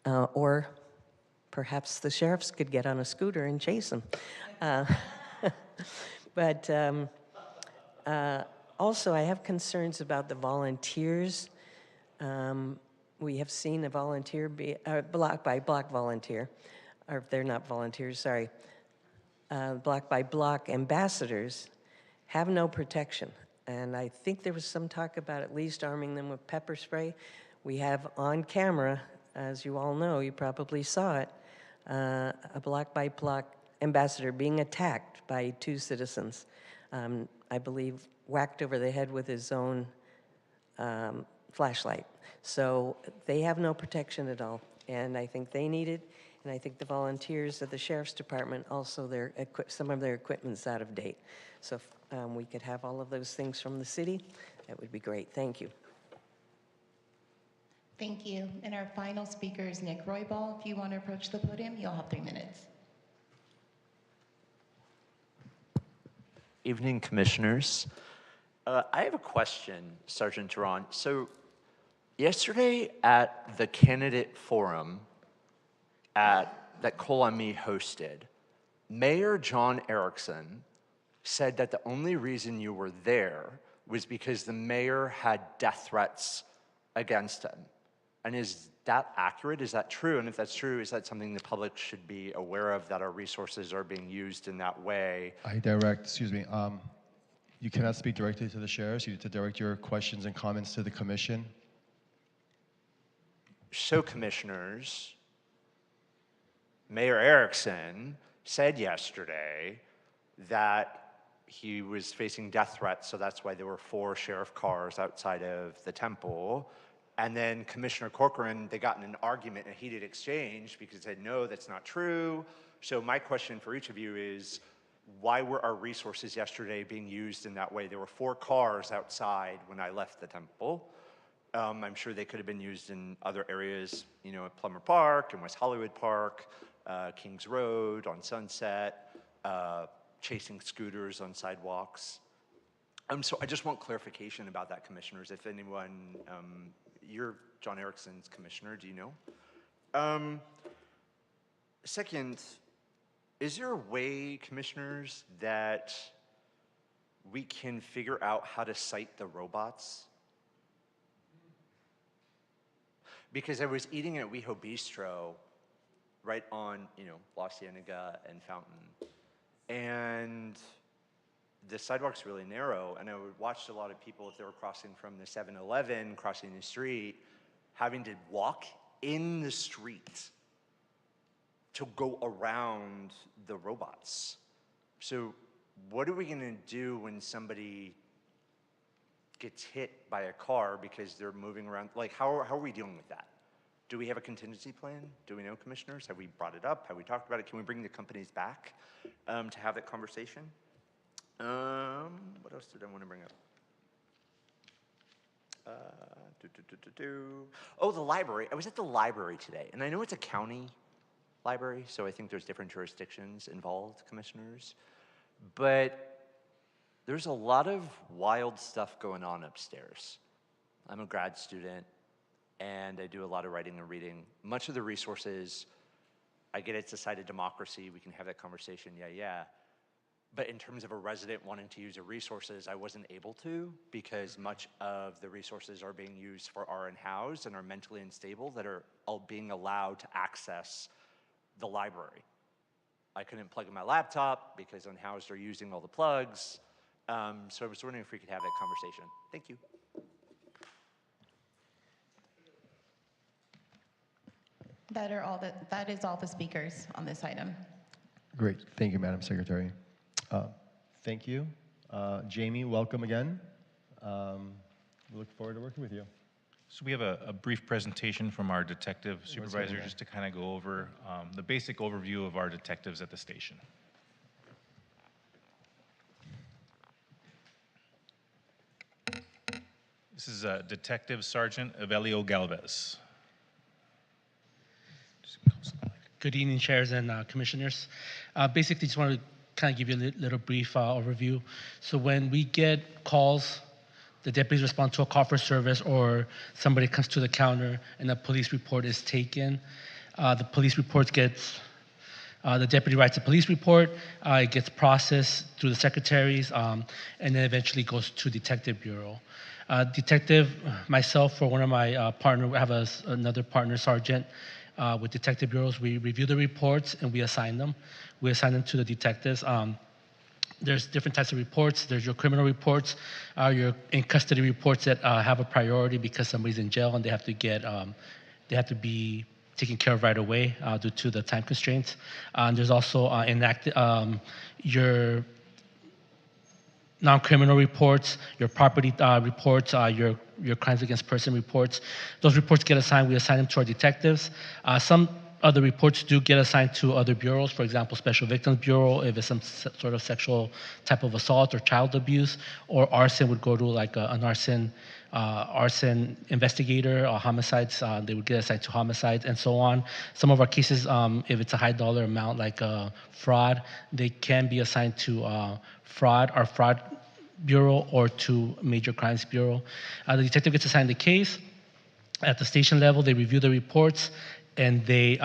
or perhaps the sheriffs could get on a scooter and chase them. But also, I have concerns about the volunteers. We have seen a volunteer be block by block volunteer, or if they're not volunteers, sorry. block by block ambassadors have no protection. And I think there was some talk about at least arming them with pepper spray. We have on camera, as you all know, you probably saw it, a block by block ambassador being attacked by 2 citizens, I believe whacked over the head with his own flashlight. So they have no protection at all, and I think they need it, and I think the volunteers of the Sheriff's Department also, some of their equipment's out of date. So if we could have all of those things from the city, that would be great. Thank you. Thank you. And our final speaker is Nick Roybal. If you want to approach the podium, you'll have 3 minutes. Evening, commissioners. I have a question, Sergeant Duran. So yesterday at the candidate forum that Colami hosted, Mayor John Erickson said that the only reason you were there was because the mayor had death threats against him. And is that accurate? Is that true? And if that's true, is that something the public should be aware of, that our resources are being used in that way? You cannot speak directly to the sheriffs. You need to direct your questions and comments to the commission. So, commissioners, Mayor Erickson said yesterday that he was facing death threats, so that's why there were 4 sheriff cars outside of the temple. And then Commissioner Corcoran, they got in an argument, a heated exchange, because he said, no, that's not true. So my question for each of you is, why were our resources yesterday being used in that way? There were 4 cars outside when I left the temple. I'm sure they could have been used in other areas, you know, at Plummer Park and West Hollywood Park, Kings Road, on Sunset, chasing scooters on sidewalks. So I just want clarification about that, commissioners. If anyone, you're John Erickson's commissioner, do you know? Second, is there a way, commissioners, that we can figure out how to cite the robots? Because I was eating at WeHo Bistro right on, you know, La Cienega and Fountain. And the sidewalk's really narrow, and I watched a lot of people, if they were crossing from the 7-Eleven, crossing the street, having to walk in the street to go around the robots. So what are we gonna do when somebody gets hit by a car because they're moving around? Like, how are we dealing with that? Do we have a contingency plan? Do we know, commissioners? Have we brought it up? Have we talked about it? Can we bring the companies back to have that conversation? What else did I want to bring up? Oh, the library. I was at the library today, and I know it's a county library, so I think there's different jurisdictions involved, commissioners. But there's a lot of wild stuff going on upstairs. I'm a grad student, and I do a lot of writing and reading. Much of the resources, I get it's a side of democracy, we can have that conversation, yeah. But in terms of a resident wanting to use the resources, I wasn't able to, because much of the resources are being used for our in-house and are mentally unstable that are all being allowed to access the library. I couldn't plug in my laptop because unhoused are using all the plugs. So I was wondering if we could have that conversation. Thank you. That is all the speakers on this item. Great. Thank you, Madam Secretary. Thank you. Jamie, welcome again. We look forward to working with you. So we have a brief presentation from our detective supervisor just to kind of go over the basic overview of our detectives at the station. This is Detective Sergeant Evelio Galvez. Good evening, chairs and commissioners. Basically, just wanted to kind of give you a little brief overview. So when we get calls, the deputies respond to a call for service, or somebody comes to the counter and a police report is taken. The police report gets, the deputy writes a police report, it gets processed through the secretaries, and then eventually goes to Detective Bureau. Detective, myself, or one of my partner, we have another partner, Sergeant, with detective bureaus, we review the reports and we assign them. We assign them to the detectives. There's different types of reports. There's your criminal reports, your in custody reports that have a priority because somebody's in jail and they have to be taken care of right away due to the time constraints. There's also your non-criminal reports, your property reports, your crimes against person reports. Those reports get assigned. We assign them to our detectives. Some other reports do get assigned to other bureaus. For example, Special Victims Bureau if it's some sort of sexual type of assault or child abuse, or arson would go to like an arson investigator, or homicides. They would get assigned to homicides and so on. Some of our cases, if it's a high dollar amount like fraud, they can be assigned to fraud bureau or to major crimes bureau. The detective gets assigned the case. At the station level, they review the reports and they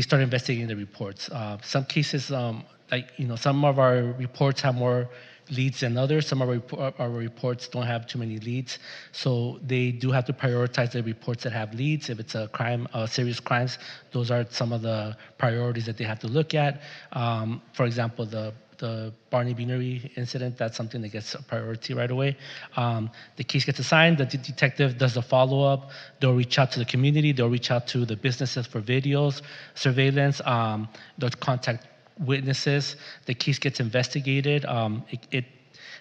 start investigating the reports. Some cases, some of our reports have more leads than others. Some of our reports don't have too many leads, so they do have to prioritize the reports that have leads. If it's a crime, serious crimes, those are some of the priorities that they have to look at. For example, the Barney Beanery incident, that's something that gets a priority right away. The case gets assigned, the detective does the follow-up, they'll reach out to the community, they'll reach out to the businesses for videos, surveillance, they'll contact witnesses, the case gets investigated.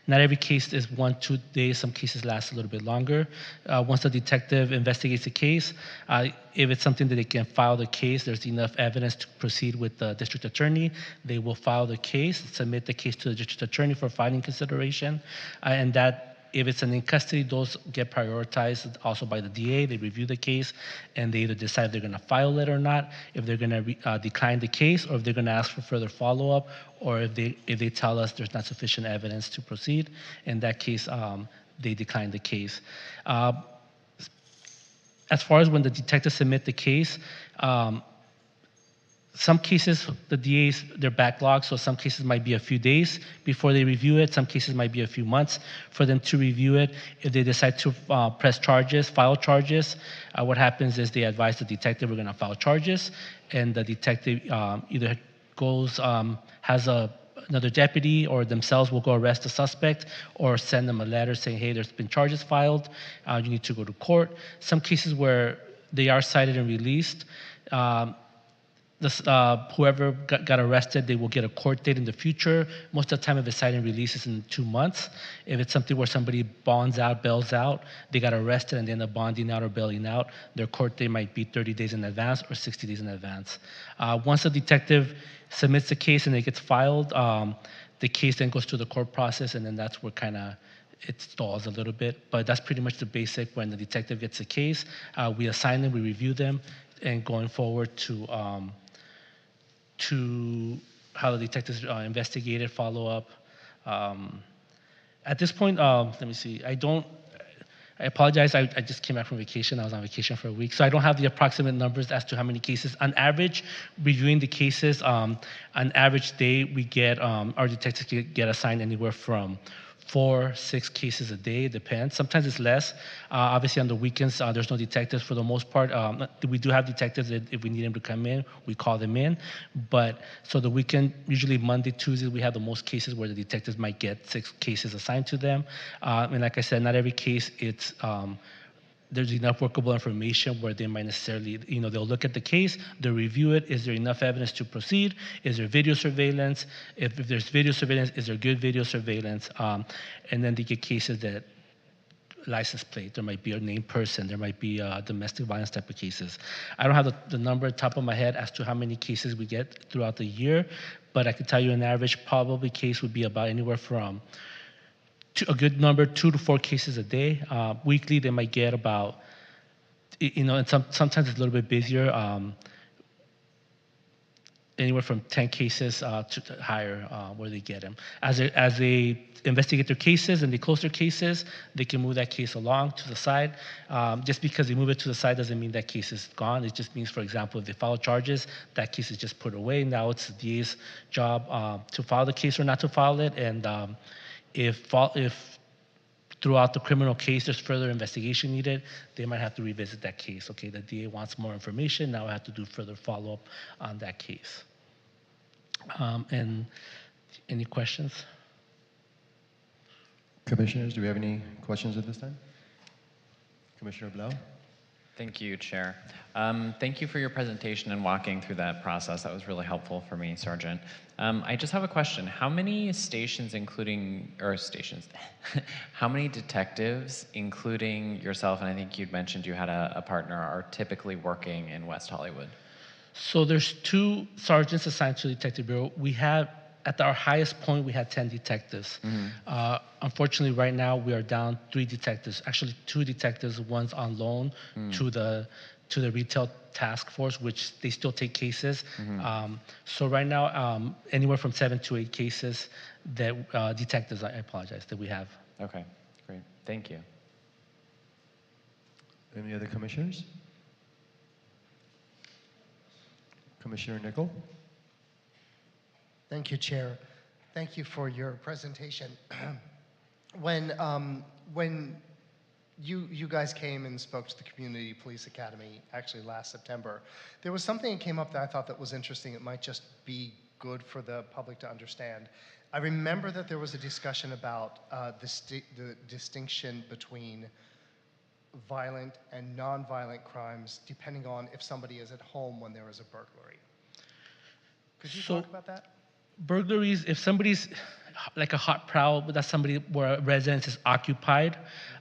Not every case is 1-2 days. Some cases last a little bit longer. Once the detective investigates the case, if it's something that they can file the case, there's enough evidence to proceed with the district attorney, they will file the case, submit the case to the district attorney for filing consideration, and that if it's an in custody, those get prioritized also by the DA. They review the case and they either decide if they're going to file it or not, if they're going to decline the case, or if they're going to ask for further follow-up, or if they tell us there's not sufficient evidence to proceed. In that case, they decline the case. As far as when the detectives submit the case, some cases, the DAs, they're backlogged, so some cases might be a few days before they review it. Some cases might be a few months for them to review it. If they decide to press charges, file charges, what happens is they advise the detective we're going to file charges, and the detective either goes, has another deputy, or themselves will go arrest the suspect, or send them a letter saying, hey, there's been charges filed, you need to go to court. Some cases where they are cited and released, whoever got arrested, they will get a court date in the future. Most of the time, if it's cited and released, it's in 2 months. If it's something where somebody bonds out, bails out, they got arrested and they end up bonding out or bailing out, their court date might be 30 days in advance or 60 days in advance. Once the detective submits the case and it gets filed, the case then goes through the court process, and then that's where kind of it stalls a little bit. But that's pretty much the basic. When the detective gets a case, we assign them, we review them, and going forward to how the detectives investigate it, follow up. At this point, let me see. I apologize. I just came back from vacation. I was on vacation for a week, so I don't have the approximate numbers as to how many cases. On average, reviewing the cases, on average day, we get our detectives get assigned anywhere from 4-6 cases a day. It depends. Sometimes it's less. Obviously, on the weekends, there's no detectives for the most part. We do have detectives that if we need them to come in, we call them in. But so the weekend, usually Monday, Tuesday, we have the most cases where the detectives might get 6 cases assigned to them. And like I said, not every case it's there's enough workable information where they might necessarily, they'll look at the case, they'll review it. Is there enough evidence to proceed? Is there video surveillance? If there's video surveillance, is there good video surveillance? And then they get cases that license plate, there might be a named person, there might be domestic violence type of cases. I don't have the number at the top of my head as to how many cases we get throughout the year, but I can tell you an average probably case would be about anywhere from a good number, 2 to 4 cases a day. Weekly, they might get about, and sometimes it's a little bit busier, anywhere from 10 cases to higher where they get them. As they investigate their cases and they close their cases, they can move that case along to the side. Just because they move it to the side doesn't mean that case is gone. It just means, for example, if they file charges, that case is just put away. Now it's the DA's job to file the case or not to file it. And if throughout the criminal case, there's further investigation needed, they might have to revisit that case. Okay, the DA wants more information, now I have to do further follow-up on that case. And any questions? Commissioners, do we have any questions at this time? Commissioner Blau? Thank you, Chair. Thank you for your presentation and walking through that process. That was really helpful for me, Sergeant. I just have a question. How many stations, how many detectives, including yourself, and I think you'd mentioned you had a partner, are typically working in West Hollywood? So there's 2 sergeants assigned to the Detective Bureau. We have, at our highest point, we had 10 detectives. Unfortunately, right now, we are down 3 detectives. Actually, 2 detectives, one's on loan to the retail task force, which they still take cases. So right now, anywhere from 7 to 8 cases that detectives, I apologize, that we have. Okay, great. Thank you. Any other commissioners? Commissioner Nickel? Thank you, Chair. Thank you for your presentation. When you guys came and spoke to the Community Police Academy, actually last September, there was something that came up that I thought that was interesting. It might just be good for the public to understand. I remember that there was a discussion about the distinction between violent and non-violent crimes, depending on if somebody is at home when there is a burglary. Could you talk about that? Burglaries, if somebody's like a hot prowl, but that's somebody where a residence is occupied,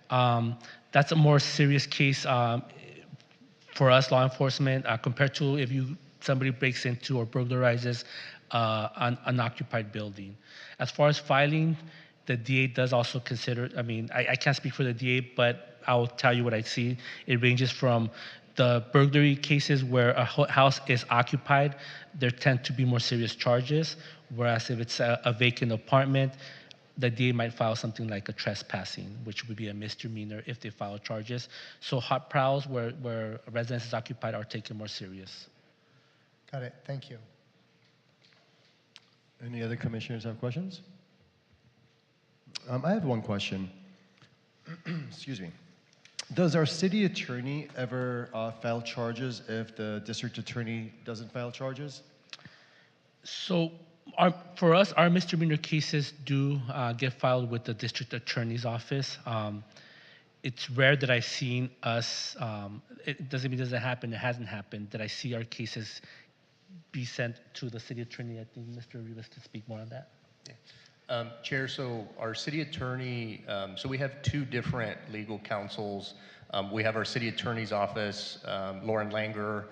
that's a more serious case for us, law enforcement, compared to if somebody breaks into or burglarizes an unoccupied building. As far as filing, the DA does also consider, I mean, I can't speak for the DA, but I'll tell you what I see. It ranges from the burglary cases where a house is occupied, there tend to be more serious charges, whereas if it's a vacant apartment, the DA might file something like a trespassing, which would be a misdemeanor if they file charges. So hot prowls where a residence is occupied are taken more serious. Got it. Thank you. Any other commissioners have questions? I have one question. Excuse me. Does our city attorney ever file charges if the district attorney doesn't file charges? So for us, our misdemeanor cases do get filed with the district attorney's office. It's rare that I've seen us, it doesn't mean it doesn't happen, it hasn't happened, that I see our cases be sent to the city attorney. I think Mr. Rivas can speak more on that. Chair, so our city attorney, so we have 2 different legal counsels. We have our city attorney's office, Lauren Langer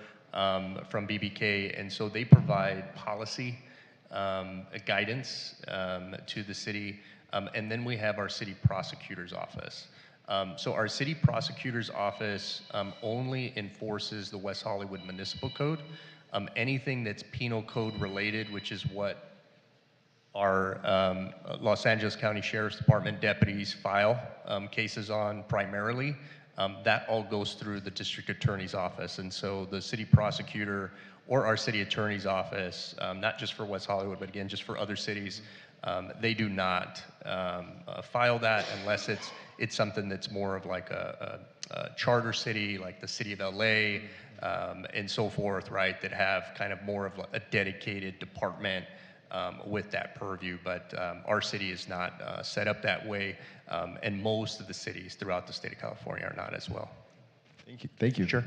from BBK, and so they provide policy guidance to the city. And then we have our city prosecutor's office. So our city prosecutor's office only enforces the West Hollywood Municipal Code. Anything that's penal code related, which is what our Los Angeles County Sheriff's Department deputies file cases on primarily, that all goes through the district attorney's office. And so the city prosecutor or our city attorney's office, not just for West Hollywood, but again, just for other cities, they do not file that unless it's something that's more of like a charter city, like the city of LA, and so forth, right, that have kind of more of a dedicated department with that purview, but our city is not set up that way, and most of the cities throughout the state of California are not as well. Thank you. Thank you. Sure.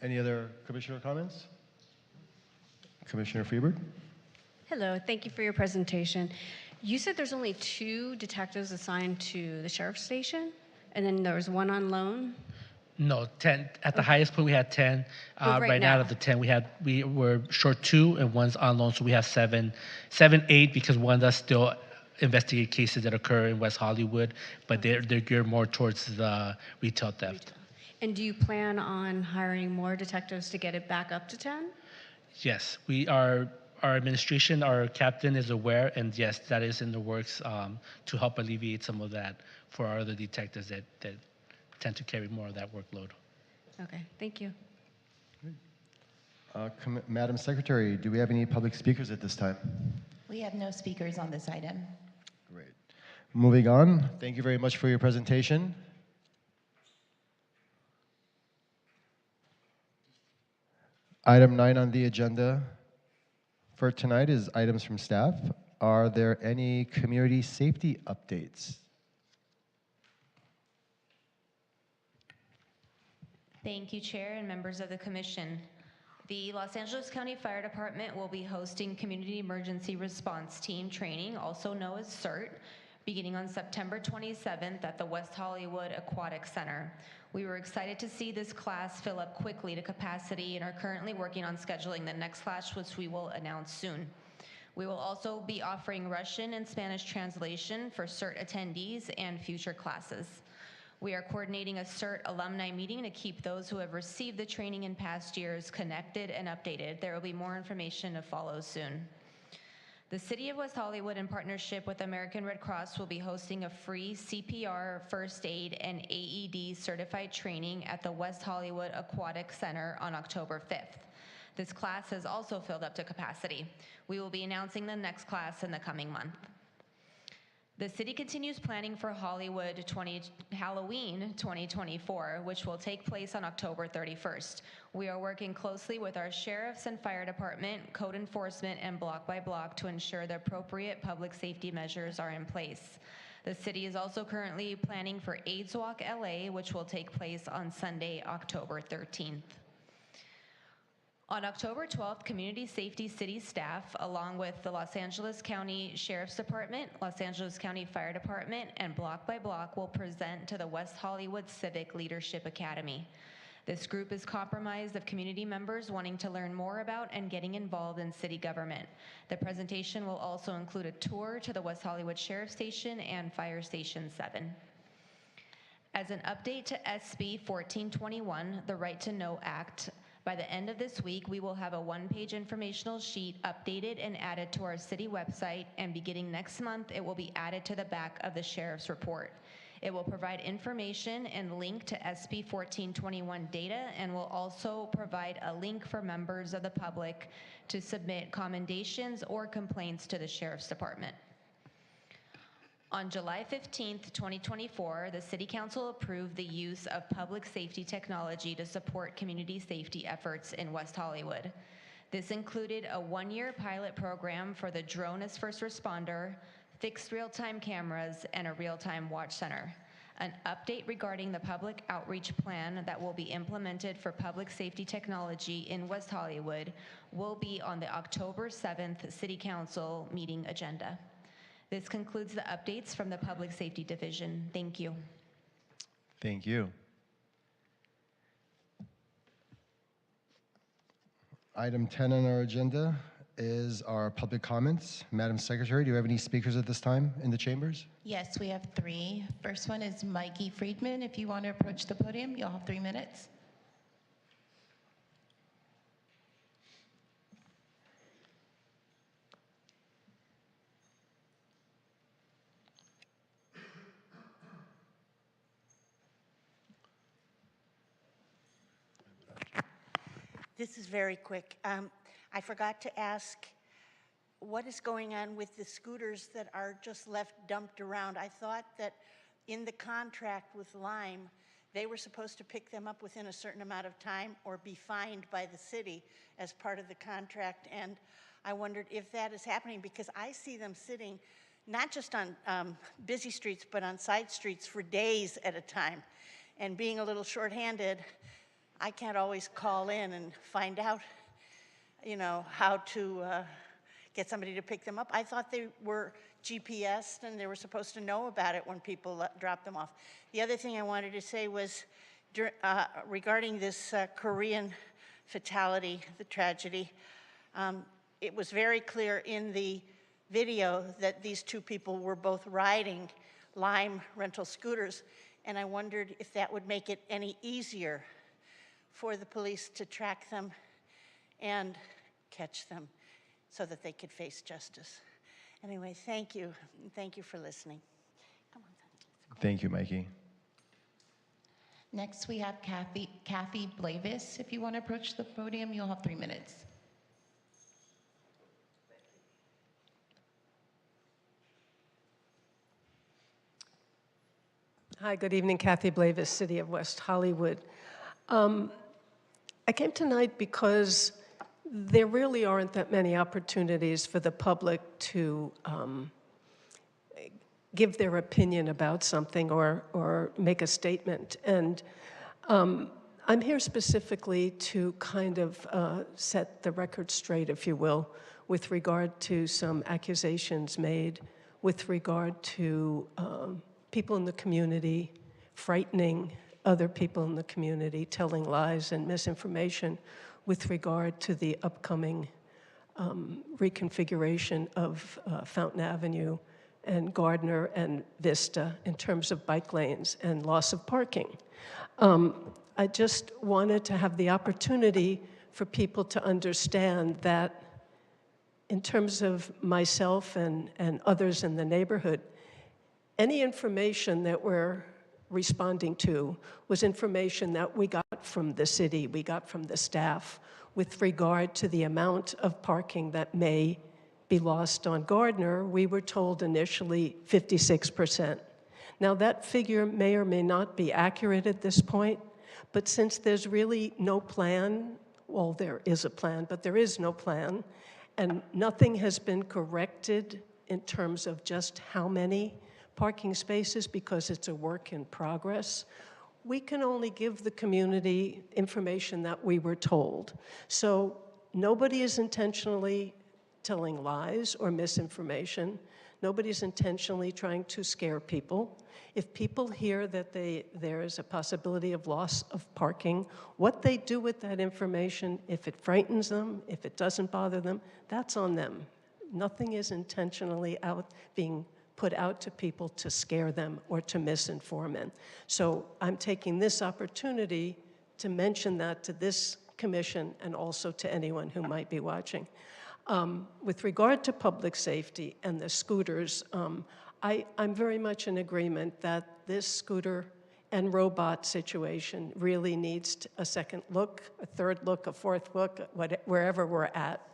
Any other commissioner comments? Commissioner Freeberg? Hello, thank you for your presentation. You said there's only 2 detectives assigned to the sheriff's station, and then there's 1 on loan? No, 10. At the highest point, we had 10. But right now, out of the 10, we were short 2, and 1's on loan, so we have 7, 8, because 1 does still investigate cases that occur in West Hollywood, but they're geared more towards the retail theft. And do you plan on hiring more detectives to get it back up to 10? Yes, our administration, our captain is aware, and yes, that is in the works to help alleviate some of that for our other detectives that tend to carry more of that workload. Okay, thank you. Madam Secretary, do we have any public speakers at this time? We have no speakers on this item. Great. Moving on, thank you very much for your presentation. Item 9 on the agenda for tonight is items from staff. Are there any community safety updates? Thank you, Chair and members of the Commission. The Los Angeles County Fire Department will be hosting Community Emergency Response Team training, also known as CERT, beginning on September 27th at the West Hollywood Aquatic Center. We were excited to see this class fill up quickly to capacity and are currently working on scheduling the next class, which we will announce soon. We will also be offering Russian and Spanish translation for CERT attendees and future classes. We are coordinating a CERT alumni meeting to keep those who have received the training in past years connected and updated. There will be more information to follow soon. The City of West Hollywood, in partnership with American Red Cross, will be hosting a free CPR, first aid, and AED certified training at the West Hollywood Aquatic Center on October 5th. This class has also filled up to capacity. We will be announcing the next class in the coming month. The city continues planning for Halloween 2024, which will take place on October 31st. We are working closely with our sheriffs and fire department, code enforcement, and block by block to ensure the appropriate public safety measures are in place. The city is also currently planning for AIDS Walk LA, which will take place on Sunday, October 13th. On October 12th, Community Safety City staff, along with the Los Angeles County Sheriff's Department, Los Angeles County Fire Department, and Block by Block will present to the West Hollywood Civic Leadership Academy. This group is comprised of community members wanting to learn more about and getting involved in city government. The presentation will also include a tour to the West Hollywood Sheriff Station and Fire Station 7. As an update to SB 1421, the Right to Know Act, by the end of this week, we will have a one-page informational sheet updated and added to our city website, and beginning next month, it will be added to the back of the sheriff's report. It will provide information and link to SB 1421 data, and will also provide a link for members of the public to submit commendations or complaints to the Sheriff's Department. On July 15th, 2024, the City Council approved the use of public safety technology to support community safety efforts in West Hollywood. This included a one-year pilot program for the drone as first responder, fixed real-time cameras, and a real-time watch center. An update regarding the public outreach plan that will be implemented for public safety technology in West Hollywood will be on the October 7th City Council meeting agenda. This concludes the updates from the Public Safety Division. Thank you. Thank you. Item 10 on our agenda is our public comments. Madam Secretary, do you have any speakers at this time in the chambers? Yes, we have 3. First one is Mikey Friedman. If you want to approach the podium, you'll have 3 minutes. This is very quick. I forgot to ask, what is going on with the scooters that are just left dumped around? I thought that in the contract with Lime, they were supposed to pick them up within a certain amount of time or be fined by the city as part of the contract. And I wondered if that is happening, because I see them sitting not just on busy streets, but on side streets for days at a time. And being a little shorthanded, I can't always call in and find out, how to get somebody to pick them up. I thought they were GPSed and they were supposed to know about it when people dropped them off. The other thing I wanted to say was regarding this Korean fatality, the tragedy, it was very clear in the video that these 2 people were both riding Lime rental scooters, and I wondered if that would make it any easier for the police to track them and catch them so that they could face justice. Anyway, thank you. Thank you for listening. Come on. Thank you, Mikey. Next, we have Kathy Blavis. If you want to approach the podium, you'll have 3 minutes. Hi, good evening. Kathy Blavis, City of West Hollywood. I came tonight because there really aren't that many opportunities for the public to give their opinion about something or make a statement. And I'm here specifically to kind of set the record straight, if you will, with regard to some accusations made with regard to people in the community frightening other people in the community, telling lies and misinformation with regard to the upcoming reconfiguration of Fountain Avenue and Gardner and Vista in terms of bike lanes and loss of parking. I just wanted to have the opportunity for people to understand that in terms of myself and others in the neighborhood, any information that we're responding to was information that we got from the city, we got from the staff with regard to the amount of parking that may be lost on Gardner. We were told initially 56%. Now that figure may or may not be accurate at this point, but since there's really no plan, well, there is a plan, but there is no plan, and nothing has been corrected in terms of just how many parking spaces because it's a work in progress. We can only give the community information that we were told. So nobody is intentionally telling lies or misinformation. Nobody's intentionally trying to scare people. If people hear that there is a possibility of loss of parking, what they do with that information, if it frightens them, if it doesn't bother them, that's on them. Nothing is intentionally being put out to people to scare them or to misinform them. So I'm taking this opportunity to mention that to this commission and also to anyone who might be watching. With regard to public safety and the scooters, I'm very much in agreement that this scooter and robot situation really needs a second look, a third look, a fourth look, wherever we're at.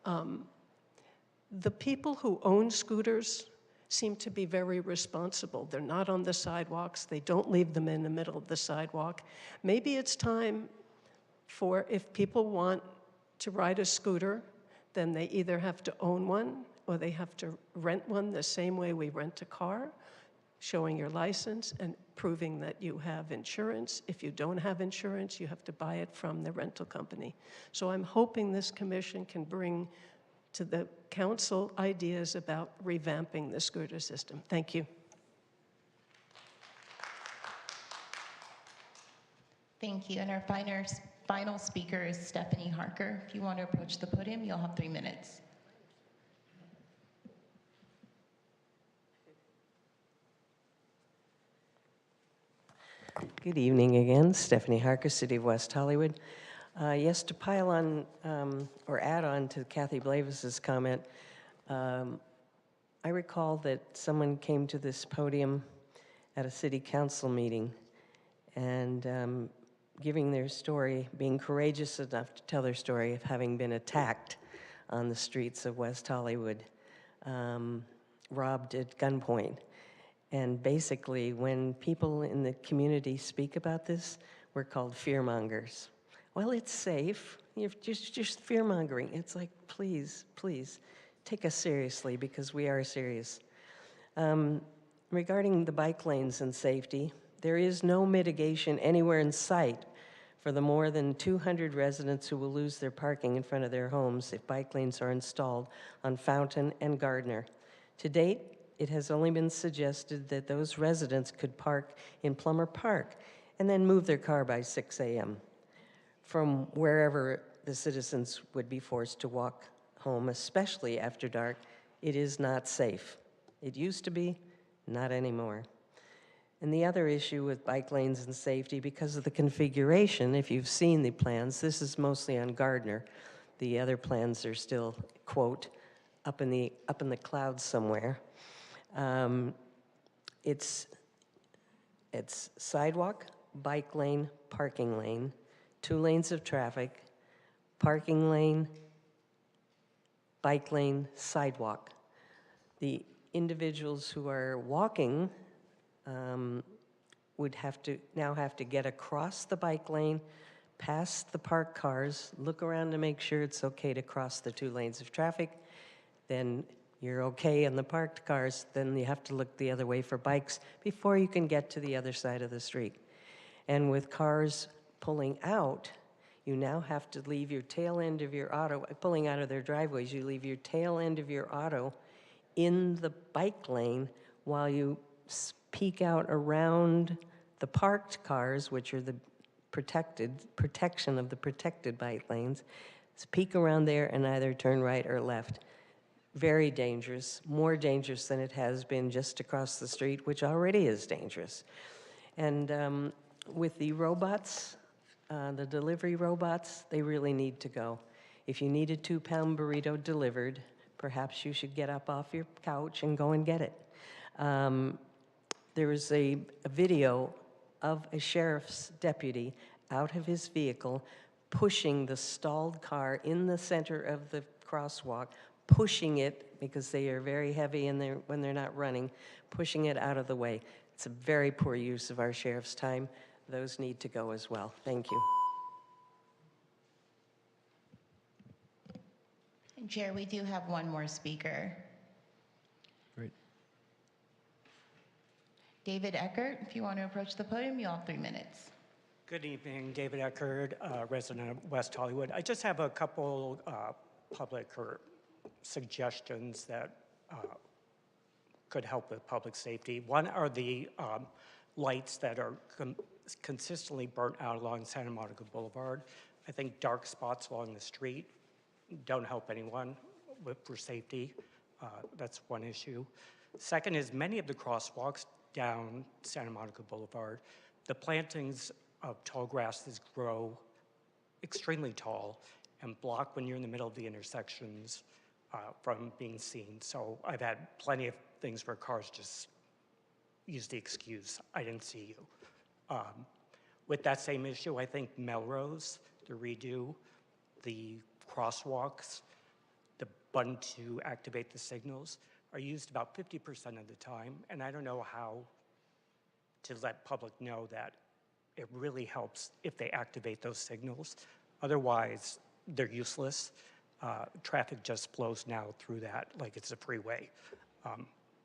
The people who own scooters seem to be very responsible. They're not on the sidewalks. They don't leave them in the middle of the sidewalk. Maybe it's time for, if people want to ride a scooter, then they either have to own one or they have to rent one the same way we rent a car, showing your license and proving that you have insurance. If you don't have insurance, you have to buy it from the rental company. So I'm hoping this commission can bring to the council ideas about revamping the scooter system. Thank you. Thank you. And our final speaker is Stephanie Harker. If you want to approach the podium, you'll have 3 minutes. Good evening again. Stephanie Harker, City of West Hollywood. Yes, to pile on or add on to Kathy Blavis's comment, I recall that someone came to this podium at a city council meeting and giving their story, being courageous enough to tell their story of having been attacked on the streets of West Hollywood, robbed at gunpoint. And basically, when people in the community speak about this, we're called fearmongers. Well, it's safe. You're just fear-mongering. It's like, please, please, take us seriously because we are serious. Regarding the bike lanes and safety, there is no mitigation anywhere in sight for the more than 200 residents who will lose their parking in front of their homes if bike lanes are installed on Fountain and Gardner. To date, it has only been suggested that those residents could park in Plummer Park and then move their car by 6 a.m. from wherever the citizens would be forced to walk home, especially after dark. It is not safe. It used to be, not anymore. And the other issue with bike lanes and safety, because of the configuration, if you've seen the plans, this is mostly on Gardner. The other plans are still, quote, up in the clouds somewhere. It's sidewalk, bike lane, parking lane, 2 lanes of traffic, parking lane, bike lane, sidewalk. The individuals who are walking would now have to get across the bike lane, past the parked cars, look around to make sure it's okay to cross the 2 lanes of traffic. Then you're okay in the parked cars, then you have to look the other way for bikes before you can get to the other side of the street. And with cars pulling out, you now have to leave your tail end of your auto, pulling out of their driveways, you leave your tail end of your auto in the bike lane while you peek out around the parked cars, which are the protection of the protected bike lanes. So peek around there and either turn right or left. Very dangerous, more dangerous than it has been just across the street, which already is dangerous. And with the robots, the delivery robots, they really need to go. If you need a 2-pound burrito delivered, perhaps you should get up off your couch and go and get it. There was a video of a sheriff's deputy out of his vehicle pushing the stalled car in the center of the crosswalk, pushing it, because they are very heavy and when they're not running, pushing it out of the way. It's a very poor use of our sheriff's time. Those need to go as well. Thank you. And Chair, we do have one more speaker. Great. David Eckert, if you want to approach the podium, you have 3 minutes. Good evening, David Eckert, resident of West Hollywood. I just have a couple public or suggestions that could help with public safety. One are the lights that are consistently burnt out along Santa Monica Boulevard. I think dark spots along the street don't help anyone for safety. That's one issue. Second is many of the crosswalks down Santa Monica Boulevard, the plantings of tall grasses grow extremely tall and block when you're in the middle of the intersections from being seen. So I've had plenty of things where cars just use the excuse, I didn't see you. With that same issue, I think Melrose, the redo, the crosswalks, the button to activate the signals are used about 50% of the time, and I don't know how to let public know that it really helps if they activate those signals. Otherwise, they're useless. Traffic just flows now through that like it's a freeway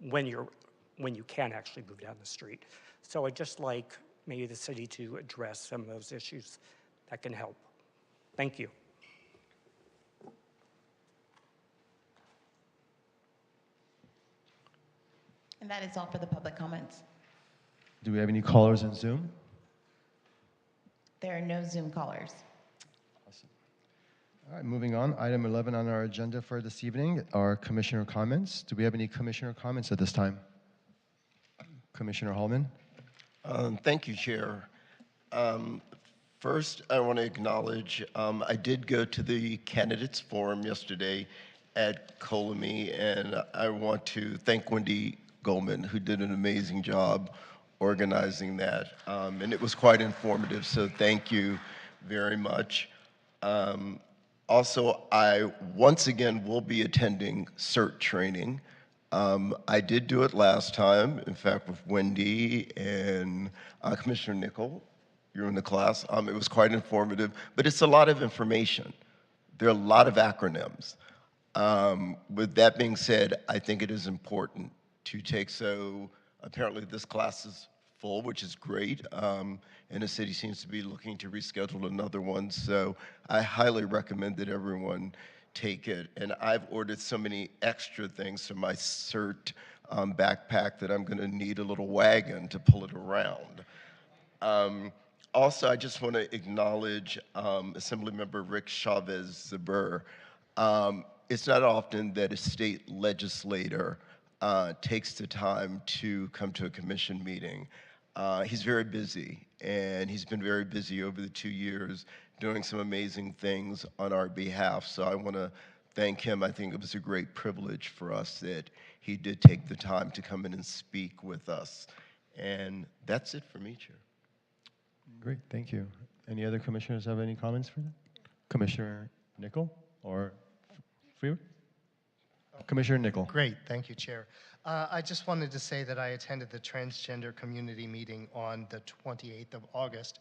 when you can actually move down the street. So I'd just like maybe the city to address some of those issues that can help. Thank you. And that is all for the public comments. Do we have any callers in Zoom? There are no Zoom callers. Awesome. All right, moving on. Item 11 on our agenda for this evening are commissioner comments. Do we have any commissioner comments at this time? Commissioner Hallman? Thank you, Chair. First, I want to acknowledge I did go to the candidates forum yesterday at Colamy, and I want to thank Wendy Goldman, who did an amazing job organizing that. And it was quite informative, so thank you very much. Also, I once again will be attending CERT training. I did do it last time, in fact, with Wendy and Commissioner Nickel. You were in the class. It was quite informative, but it's a lot of information. There are a lot of acronyms. With that being said, I think it is important to take, so apparently this class is full, which is great, and the city seems to be looking to reschedule another one, so I highly recommend that everyone take it. And I've ordered so many extra things for my CERT backpack that I'm going to need a little wagon to pull it around. Also, I just want to acknowledge Assemblymember Rick Chavez-Zabur. It's not often that a state legislator takes the time to come to a commission meeting. He's very busy, and he's been very busy over the 2 years doing some amazing things on our behalf. So I want to thank him. I think it was a great privilege for us that he did take the time to come in and speak with us. And that's it for me, Chair. Great, thank you. Any other commissioners have any comments for that? Commissioner Nickel or Freeman? Commissioner Nickel. Great, thank you, Chair. I just wanted to say that I attended the transgender community meeting on the 28th of August.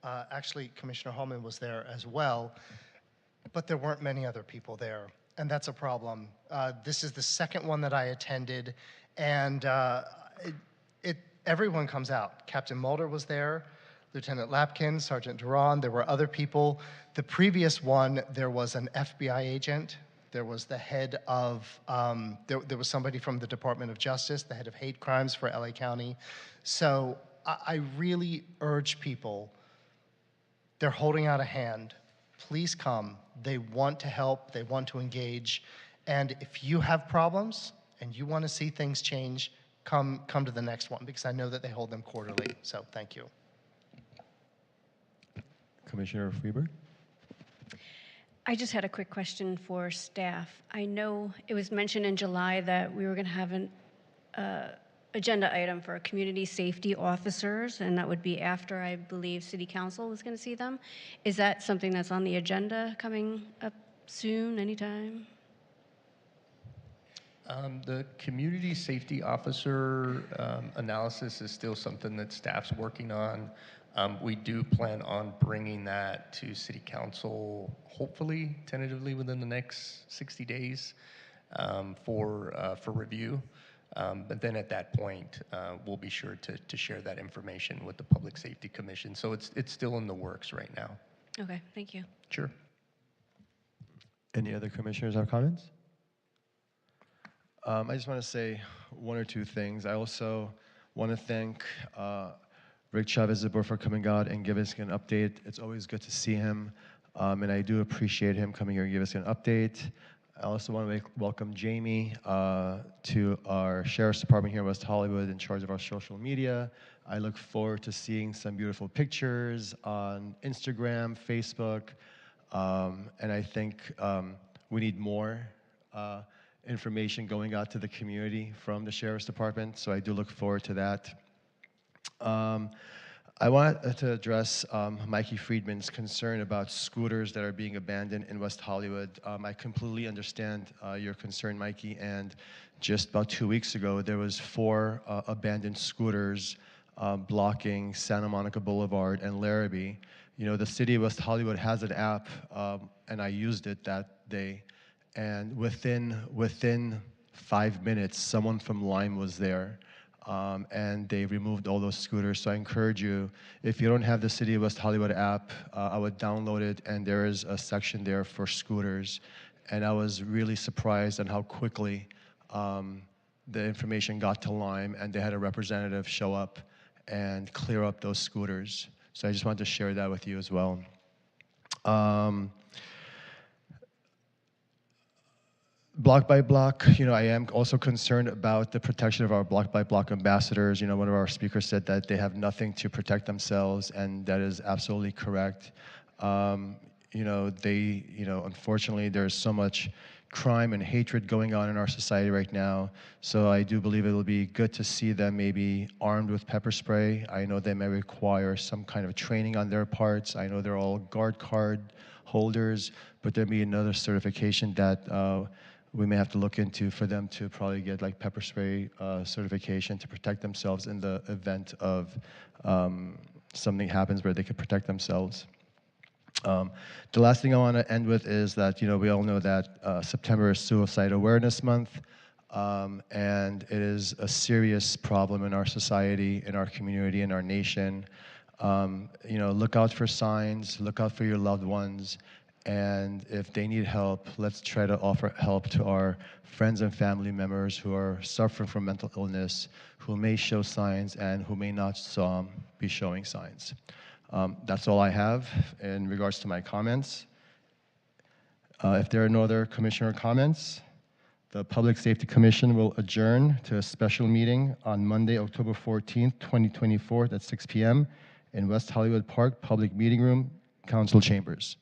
Actually, Commissioner Holman was there as well, but there weren't many other people there, and that's a problem. This is the second one that I attended, and everyone comes out. Captain Mulder was there, Lieutenant Lapkin, Sergeant Duran, there were other people. The previous one, there was an FBI agent. There was the head of, there was somebody from the Department of Justice, the head of hate crimes for LA County. So I really urge people, they're holding out a hand. Please come. They want to help. They want to engage. And if you have problems and you want to see things change, come to the next one, because I know that they hold them quarterly. So thank you. Commissioner Freeberg? I just had a quick question for staff. I know it was mentioned in July that we were going to have an agenda item for community safety officers, and that would be after, I believe, City Council was going to see them. Is that something that's on the agenda coming up soon, anytime? The community safety officer analysis is still something that staff's working on. We do plan on bringing that to City Council, hopefully, tentatively within the next 60 days for review. But then at that point, we'll be sure to share that information with the Public Safety Commission. So it's still in the works right now. Okay, thank you. Sure. Any other commissioners have comments? I just want to say one or two things. I also want to thank Rick Chavez for coming out and giving us an update. It's always good to see him, and I do appreciate him coming here and give us an update. I also want to welcome Jamie to our Sheriff's Department here in West Hollywood, in charge of our social media. I look forward to seeing some beautiful pictures on Instagram, Facebook, and I think we need more information going out to the community from the Sheriff's Department, so I do look forward to that. I want to address Mikey Friedman's concern about scooters that are being abandoned in West Hollywood. I completely understand your concern, Mikey, and just about 2 weeks ago, there was 4 abandoned scooters blocking Santa Monica Boulevard and Larrabee. You know, the city of West Hollywood has an app, and I used it that day, and within 5 minutes, someone from Lime was there. And they removed all those scooters. So I encourage you, if you don't have the City of West Hollywood app, I would download it, and there is a section there for scooters. And I was really surprised on how quickly the information got to Lime, and they had a representative show up and clear up those scooters. So I just wanted to share that with you as well. Block by block, you know, I am also concerned about the protection of our block by block ambassadors. You know, one of our speakers said that they have nothing to protect themselves, and that is absolutely correct. You know, unfortunately, there's so much crime and hatred going on in our society right now. So I do believe it will be good to see them maybe armed with pepper spray. I know they may require some kind of training on their parts. I know they're all guard card holders, but there may be another certification that we may have to look into for them to probably get like pepper spray certification to protect themselves in the event of something happens where they could protect themselves. The last thing I want to end with is that, you know, we all know that September is Suicide Awareness Month, and it is a serious problem in our society, in our community, in our nation. You know, look out for signs, look out for your loved ones, and if they need help, let's try to offer help to our friends and family members who are suffering from mental illness, who may show signs and who may not be showing signs. That's all I have in regards to my comments. If there are no other commissioner comments, the Public Safety Commission will adjourn to a special meeting on Monday, October 14th, 2024 at 6 p.m. in West Hollywood Park Public Meeting Room, Council Chambers.